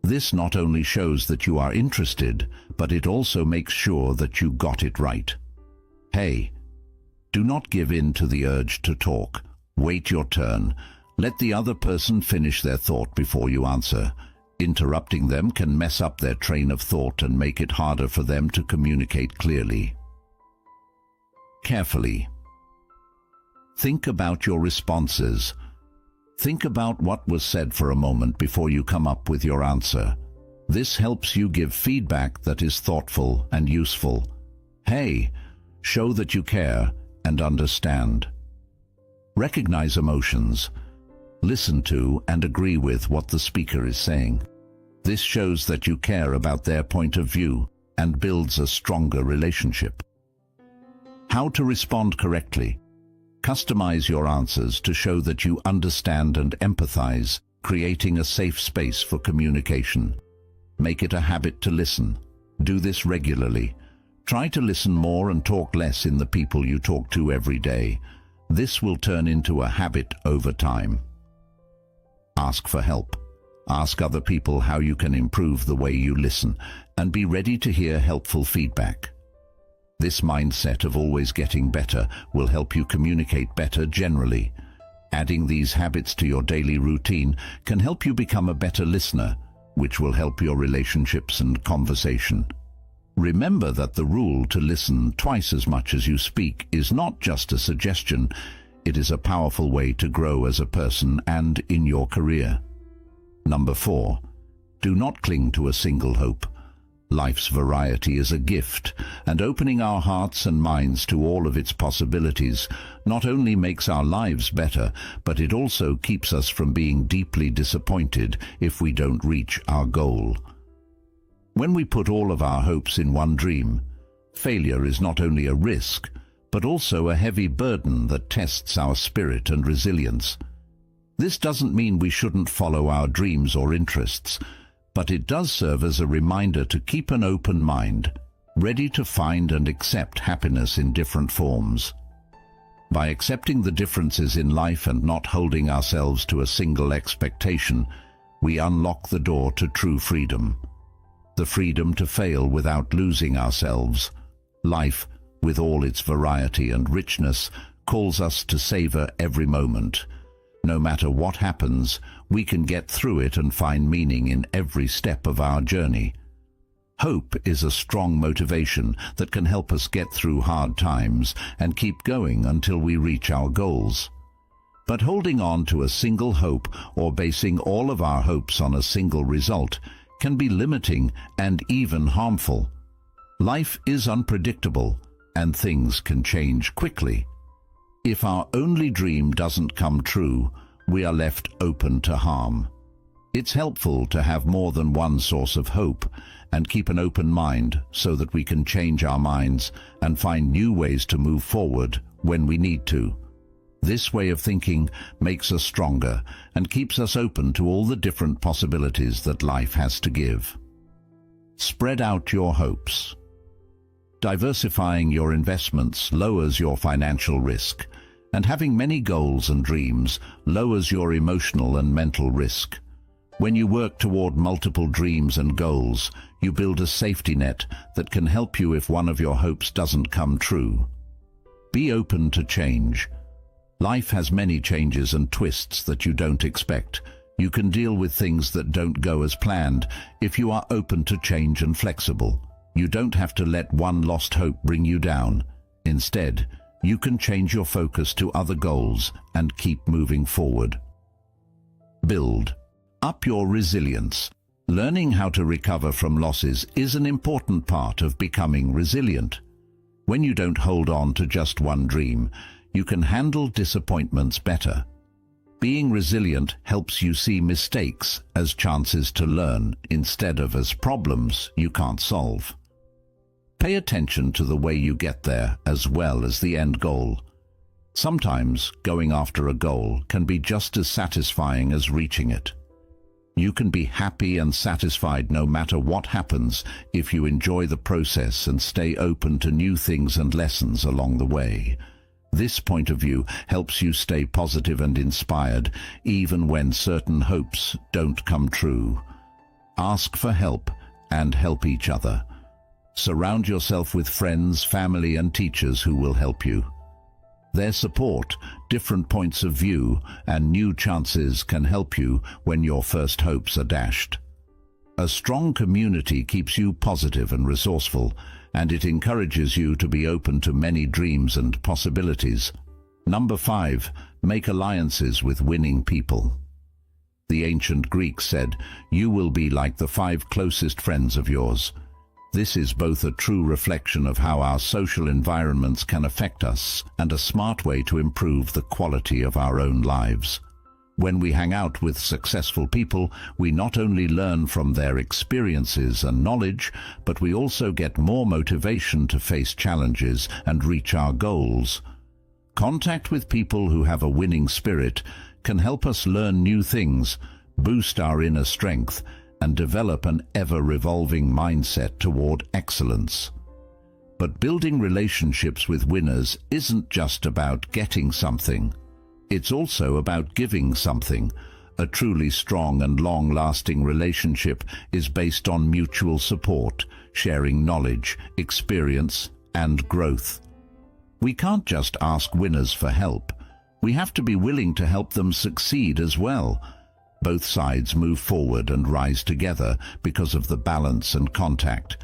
This not only shows that you are interested, but it also makes sure that you got it right. Hey, do not give in to the urge to talk. Wait your turn. Let the other person finish their thought before you answer. Interrupting them can mess up their train of thought and make it harder for them to communicate clearly. Carefully. Think about your responses. Think about what was said for a moment before you come up with your answer. This helps you give feedback that is thoughtful and useful. Hey, show that you care and understand. Recognize emotions. Listen to and agree with what the speaker is saying. This shows that you care about their point of view and builds a stronger relationship. How to respond correctly. Customize your answers to show that you understand and empathize, creating a safe space for communication. Make it a habit to listen. Do this regularly. Try to listen more and talk less in the people you talk to every day. This will turn into a habit over time. Ask for help. Ask other people how you can improve the way you listen, and be ready to hear helpful feedback. This mindset of always getting better will help you communicate better generally. Adding these habits to your daily routine can help you become a better listener, which will help your relationships and conversation. Remember that the rule to listen twice as much as you speak is not just a suggestion. It is a powerful way to grow as a person and in your career. Number 4. Do not cling to a single hope. Life's variety is a gift, and opening our hearts and minds to all of its possibilities not only makes our lives better, but it also keeps us from being deeply disappointed if we don't reach our goal. When we put all of our hopes in one dream, failure is not only a risk, but also a heavy burden that tests our spirit and resilience. This doesn't mean we shouldn't follow our dreams or interests, but it does serve as a reminder to keep an open mind, ready to find and accept happiness in different forms. By accepting the differences in life and not holding ourselves to a single expectation, we unlock the door to true freedom. The freedom to fail without losing ourselves. Life, with all its variety and richness, calls us to savor every moment. No matter what happens, we can get through it and find meaning in every step of our journey. Hope is a strong motivation that can help us get through hard times and keep going until we reach our goals. But holding on to a single hope or basing all of our hopes on a single result can be limiting and even harmful. Life is unpredictable, and things can change quickly. If our only dream doesn't come true, we are left open to harm. It's helpful to have more than one source of hope and keep an open mind so that we can change our minds and find new ways to move forward when we need to. This way of thinking makes us stronger and keeps us open to all the different possibilities that life has to give. Spread out your hopes. Diversifying your investments lowers your financial risk, and having many goals and dreams lowers your emotional and mental risk. When you work toward multiple dreams and goals, you build a safety net that can help you if one of your hopes doesn't come true. Be open to change. Life has many changes and twists that you don't expect. You can deal with things that don't go as planned if you are open to change and flexible. You don't have to let one lost hope bring you down. Instead, you can change your focus to other goals and keep moving forward. Build. Up your resilience. Learning how to recover from losses is an important part of becoming resilient. When you don't hold on to just one dream, you can handle disappointments better. Being resilient helps you see mistakes as chances to learn instead of as problems you can't solve. Pay attention to the way you get there as well as the end goal. Sometimes going after a goal can be just as satisfying as reaching it. You can be happy and satisfied no matter what happens if you enjoy the process and stay open to new things and lessons along the way. This point of view helps you stay positive and inspired, even when certain hopes don't come true. Ask for help and help each other. Surround yourself with friends, family, and teachers who will help you. Their support, different points of view, and new chances can help you when your first hopes are dashed. A strong community keeps you positive and resourceful, and it encourages you to be open to many dreams and possibilities. Number 5, make alliances with winning people. The ancient Greeks said, "You will be like the 5 closest friends of yours." This is both a true reflection of how our social environments can affect us and a smart way to improve the quality of our own lives. When we hang out with successful people, we not only learn from their experiences and knowledge, but we also get more motivation to face challenges and reach our goals. Contact with people who have a winning spirit can help us learn new things, boost our inner strength, and develop an ever-revolving mindset toward excellence. But building relationships with winners isn't just about getting something. It's also about giving something. A truly strong and long-lasting relationship is based on mutual support, sharing knowledge, experience, and growth. We can't just ask winners for help. We have to be willing to help them succeed as well. Both sides move forward and rise together because of the balance and contact.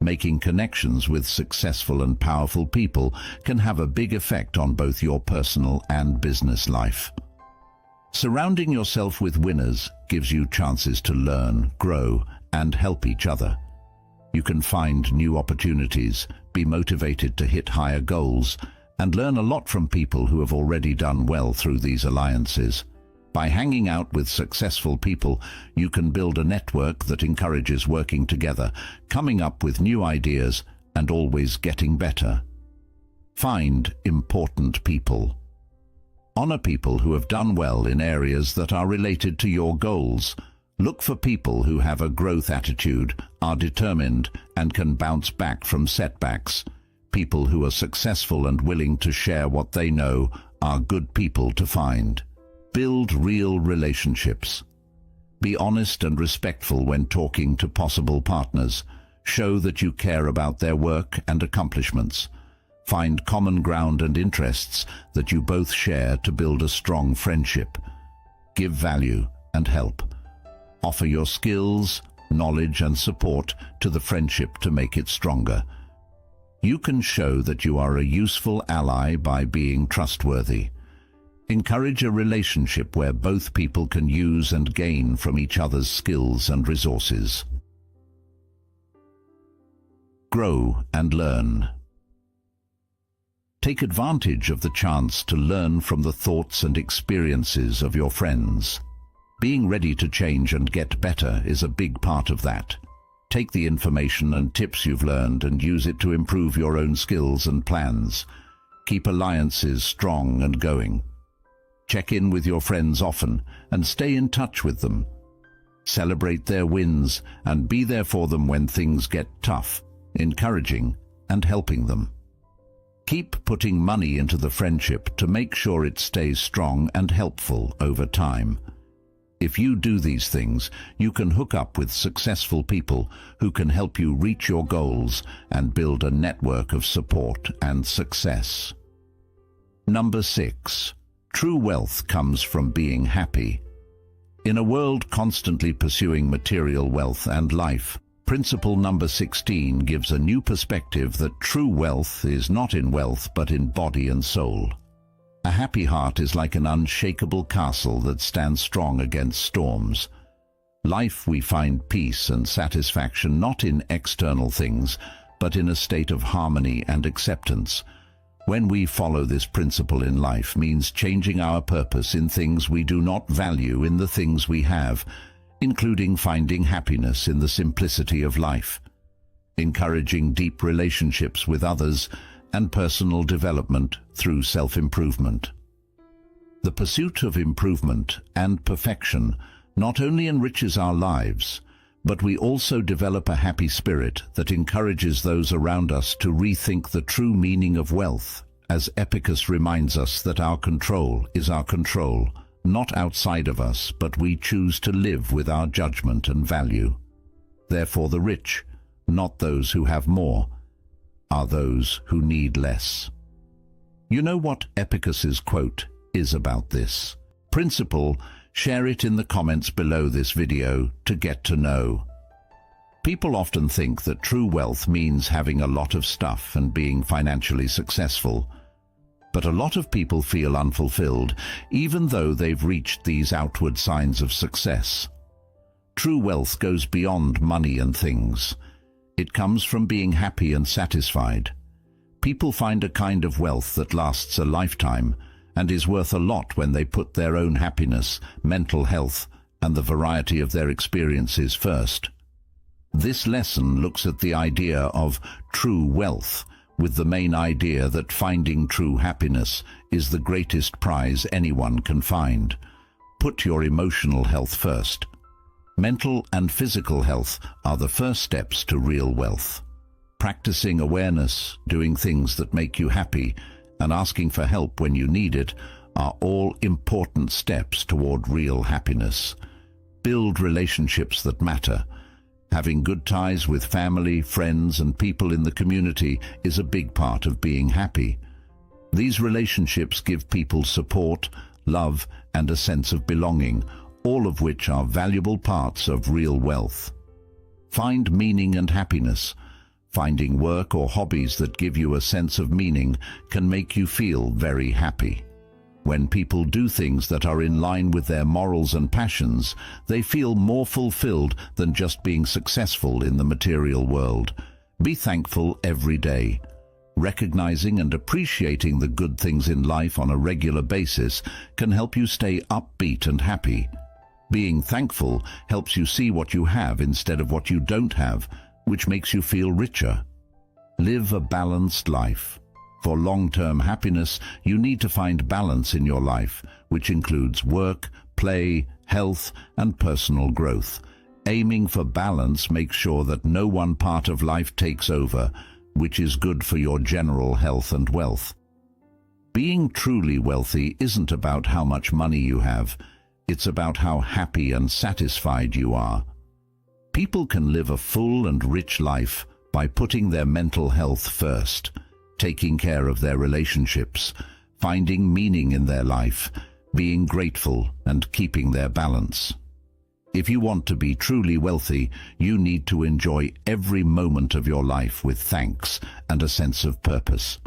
Making connections with successful and powerful people can have a big effect on both your personal and business life. Surrounding yourself with winners gives you chances to learn, grow, and help each other. You can find new opportunities, be motivated to hit higher goals, and learn a lot from people who have already done well through these alliances. By hanging out with successful people, you can build a network that encourages working together, coming up with new ideas, and always getting better. Find important people. Honor people who have done well in areas that are related to your goals. Look for people who have a growth attitude, are determined, and can bounce back from setbacks. People who are successful and willing to share what they know are good people to find. Build real relationships. Be honest and respectful when talking to possible partners. Show that you care about their work and accomplishments. Find common ground and interests that you both share to build a strong friendship. Give value and help. Offer your skills, knowledge, and support to the friendship to make it stronger. You can show that you are a useful ally by being trustworthy. Encourage a relationship where both people can use and gain from each other's skills and resources. Grow and learn. Take advantage of the chance to learn from the thoughts and experiences of your friends. Being ready to change and get better is a big part of that. Take the information and tips you've learned and use it to improve your own skills and plans. Keep alliances strong and going. Check in with your friends often and stay in touch with them. Celebrate their wins and be there for them when things get tough, encouraging and helping them. Keep putting money into the friendship to make sure it stays strong and helpful over time. If you do these things, you can hook up with successful people who can help you reach your goals and build a network of support and success. Number 6. True wealth comes from being happy. In a world constantly pursuing material wealth and life, principle number 16 gives a new perspective that true wealth is not in wealth but in body and soul. A happy heart is like an unshakable castle that stands strong against storms. Life we find peace and satisfaction not in external things, but in a state of harmony and acceptance. When we follow this principle in life means changing our purpose in things we do not value in the things we have, including finding happiness in the simplicity of life, encouraging deep relationships with others, and personal development through self-improvement. The pursuit of improvement and perfection not only enriches our lives, but we also develop a happy spirit that encourages those around us to rethink the true meaning of wealth as Epictetus reminds us that our control is our control, not outside of us, but we choose to live with our judgment and value. Therefore the rich, not those who have more, are those who need less. You know what Epictetus's quote is about this principle? Share it in the comments below this video to get to know. People often think that true wealth means having a lot of stuff and being financially successful. But a lot of people feel unfulfilled, even though they've reached these outward signs of success. True wealth goes beyond money and things. It comes from being happy and satisfied. People find a kind of wealth that lasts a lifetime and is worth a lot when they put their own happiness, mental health, and the variety of their experiences first. This lesson looks at the idea of true wealth, with the main idea that finding true happiness is the greatest prize anyone can find. Put your emotional health first. Mental and physical health are the first steps to real wealth. Practicing awareness, doing things that make you happy, and asking for help when you need it are all important steps toward real happiness. Build relationships that matter. Having good ties with family, friends, and people in the community is a big part of being happy. These relationships give people support, love, and a sense of belonging, all of which are valuable parts of real wealth. Find meaning and happiness. Finding work or hobbies that give you a sense of meaning can make you feel very happy. When people do things that are in line with their morals and passions, they feel more fulfilled than just being successful in the material world. Be thankful every day. Recognizing and appreciating the good things in life on a regular basis can help you stay upbeat and happy. Being thankful helps you see what you have instead of what you don't have, which makes you feel richer. Live a balanced life. For long-term happiness, you need to find balance in your life, which includes work, play, health, and personal growth. Aiming for balance makes sure that no one part of life takes over, which is good for your general health and wealth. Being truly wealthy isn't about how much money you have. It's about how happy and satisfied you are. People can live a full and rich life by putting their mental health first, taking care of their relationships, finding meaning in their life, being grateful, and keeping their balance. If you want to be truly wealthy, you need to enjoy every moment of your life with thanks and a sense of purpose.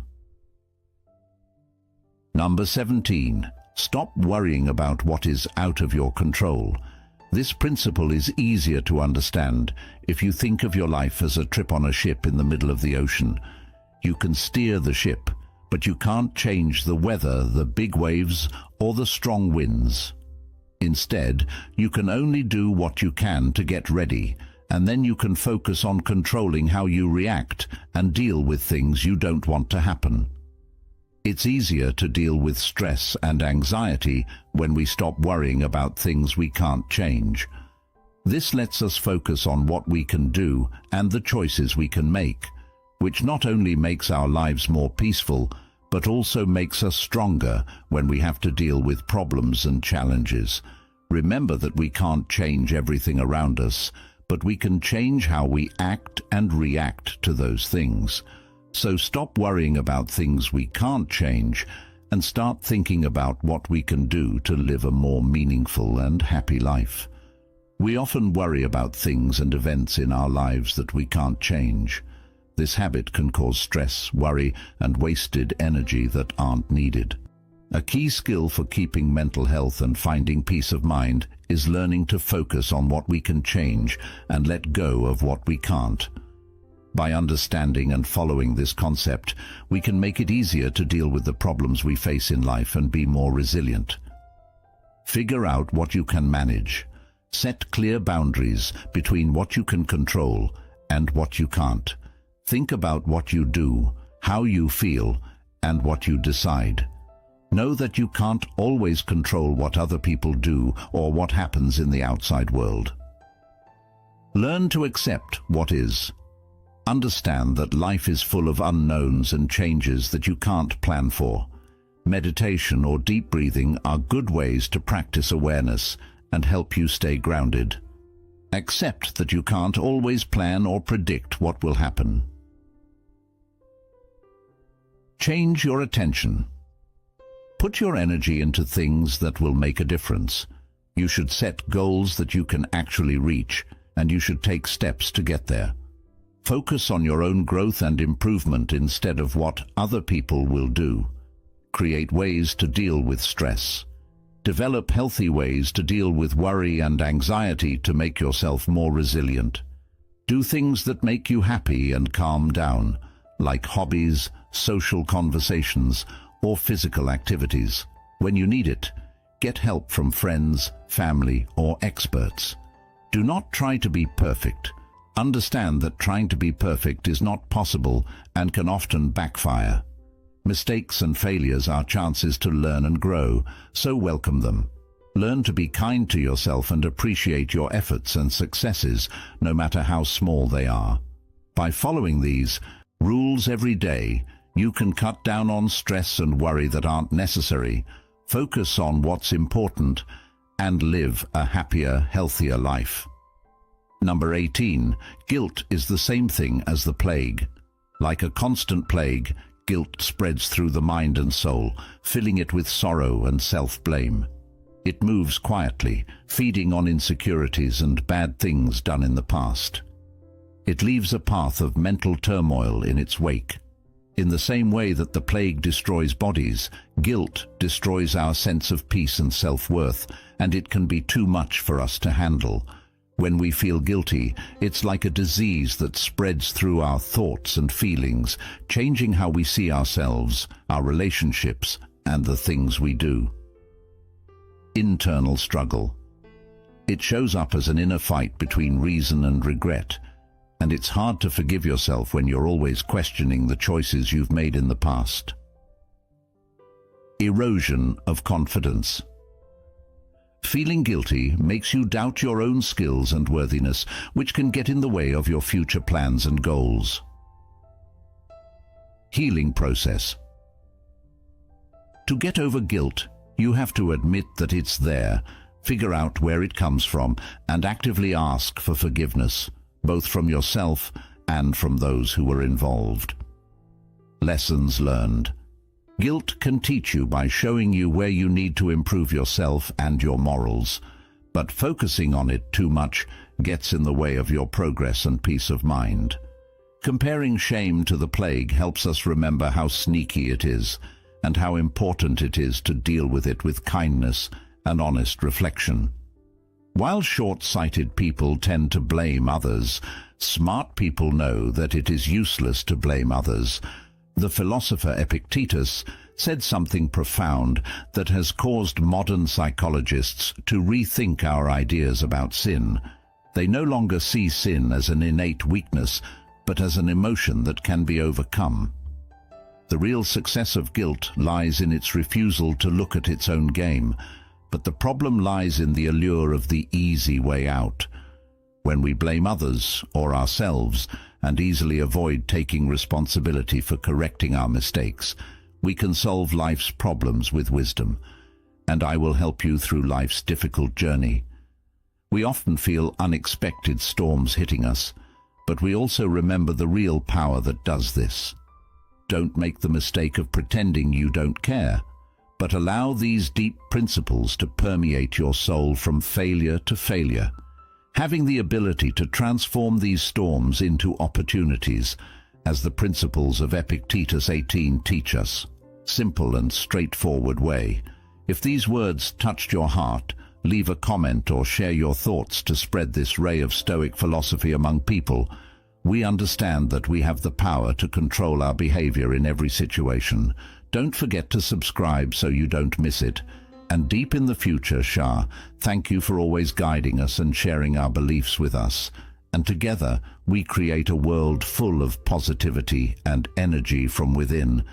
Number 17. Stop worrying about what is out of your control. This principle is easier to understand if you think of your life as a trip on a ship in the middle of the ocean. You can steer the ship, but you can't change the weather, the big waves, or the strong winds. Instead, you can only do what you can to get ready, and then you can focus on controlling how you react and deal with things you don't want to happen. It's easier to deal with stress and anxiety when we stop worrying about things we can't change. This lets us focus on what we can do and the choices we can make, which not only makes our lives more peaceful, but also makes us stronger when we have to deal with problems and challenges. Remember that we can't change everything around us, but we can change how we act and react to those things. So stop worrying about things we can't change and start thinking about what we can do to live a more meaningful and happy life. We often worry about things and events in our lives that we can't change. This habit can cause stress, worry, and wasted energy that aren't needed. A key skill for keeping mental health and finding peace of mind is learning to focus on what we can change and let go of what we can't. By understanding and following this concept, we can make it easier to deal with the problems we face in life and be more resilient. Figure out what you can manage. Set clear boundaries between what you can control and what you can't. Think about what you do, how you feel, and what you decide. Know that you can't always control what other people do or what happens in the outside world. Learn to accept what is. Understand that life is full of unknowns and changes that you can't plan for. Meditation or deep breathing are good ways to practice awareness and help you stay grounded. Accept that you can't always plan or predict what will happen. Change your attention. Put your energy into things that will make a difference. You should set goals that you can actually reach, and you should take steps to get there. Focus on your own growth and improvement instead of what other people will do. Create ways to deal with stress. Develop healthy ways to deal with worry and anxiety to make yourself more resilient. Do things that make you happy and calm down, like hobbies, social conversations, or physical activities. When you need it, get help from friends, family, or experts. Do not try to be perfect. Understand that trying to be perfect is not possible and can often backfire. Mistakes and failures are chances to learn and grow, so welcome them. Learn to be kind to yourself and appreciate your efforts and successes, no matter how small they are. By following these rules every day, you can cut down on stress and worry that aren't necessary, focus on what's important, and live a happier, healthier life. Number 18. Guilt is the same thing as the plague. Like a constant plague, guilt spreads through the mind and soul, filling it with sorrow and self-blame. It moves quietly, feeding on insecurities and bad things done in the past. It leaves a path of mental turmoil in its wake. In the same way that the plague destroys bodies, guilt destroys our sense of peace and self-worth, and it can be too much for us to handle. When we feel guilty, it's like a disease that spreads through our thoughts and feelings, changing how we see ourselves, our relationships, and the things we do. Internal struggle. It shows up as an inner fight between reason and regret, and it's hard to forgive yourself when you're always questioning the choices you've made in the past. Erosion of confidence. Feeling guilty makes you doubt your own skills and worthiness, which can get in the way of your future plans and goals. Healing process. To get over guilt, you have to admit that it's there, figure out where it comes from, and actively ask for forgiveness, both from yourself and from those who were involved. Lessons learned. Guilt can teach you by showing you where you need to improve yourself and your morals, but focusing on it too much gets in the way of your progress and peace of mind. Comparing shame to the plague helps us remember how sneaky it is and how important it is to deal with it with kindness and honest reflection. While short-sighted people tend to blame others, smart people know that it is useless to blame others. The philosopher Epictetus said something profound that has caused modern psychologists to rethink our ideas about sin. They no longer see sin as an innate weakness, but as an emotion that can be overcome. The real success of guilt lies in its refusal to look at its own game, but the problem lies in the allure of the easy way out. When we blame others or ourselves and easily avoid taking responsibility for correcting our mistakes, we can solve life's problems with wisdom, and I will help you through life's difficult journey. We often feel unexpected storms hitting us, but we also remember the real power that does this. Don't make the mistake of pretending you don't care, but allow these deep principles to permeate your soul from failure to failure. Having the ability to transform these storms into opportunities, as the principles of Epictetus 18 teach us. Simple and straightforward way. If these words touched your heart, leave a comment or share your thoughts to spread this ray of Stoic philosophy among people. We understand that we have the power to control our behavior in every situation. Don't forget to subscribe so you don't miss it. And deep in the future, Shah, thank you for always guiding us and sharing our beliefs with us. And together, we create a world full of positivity and energy from within.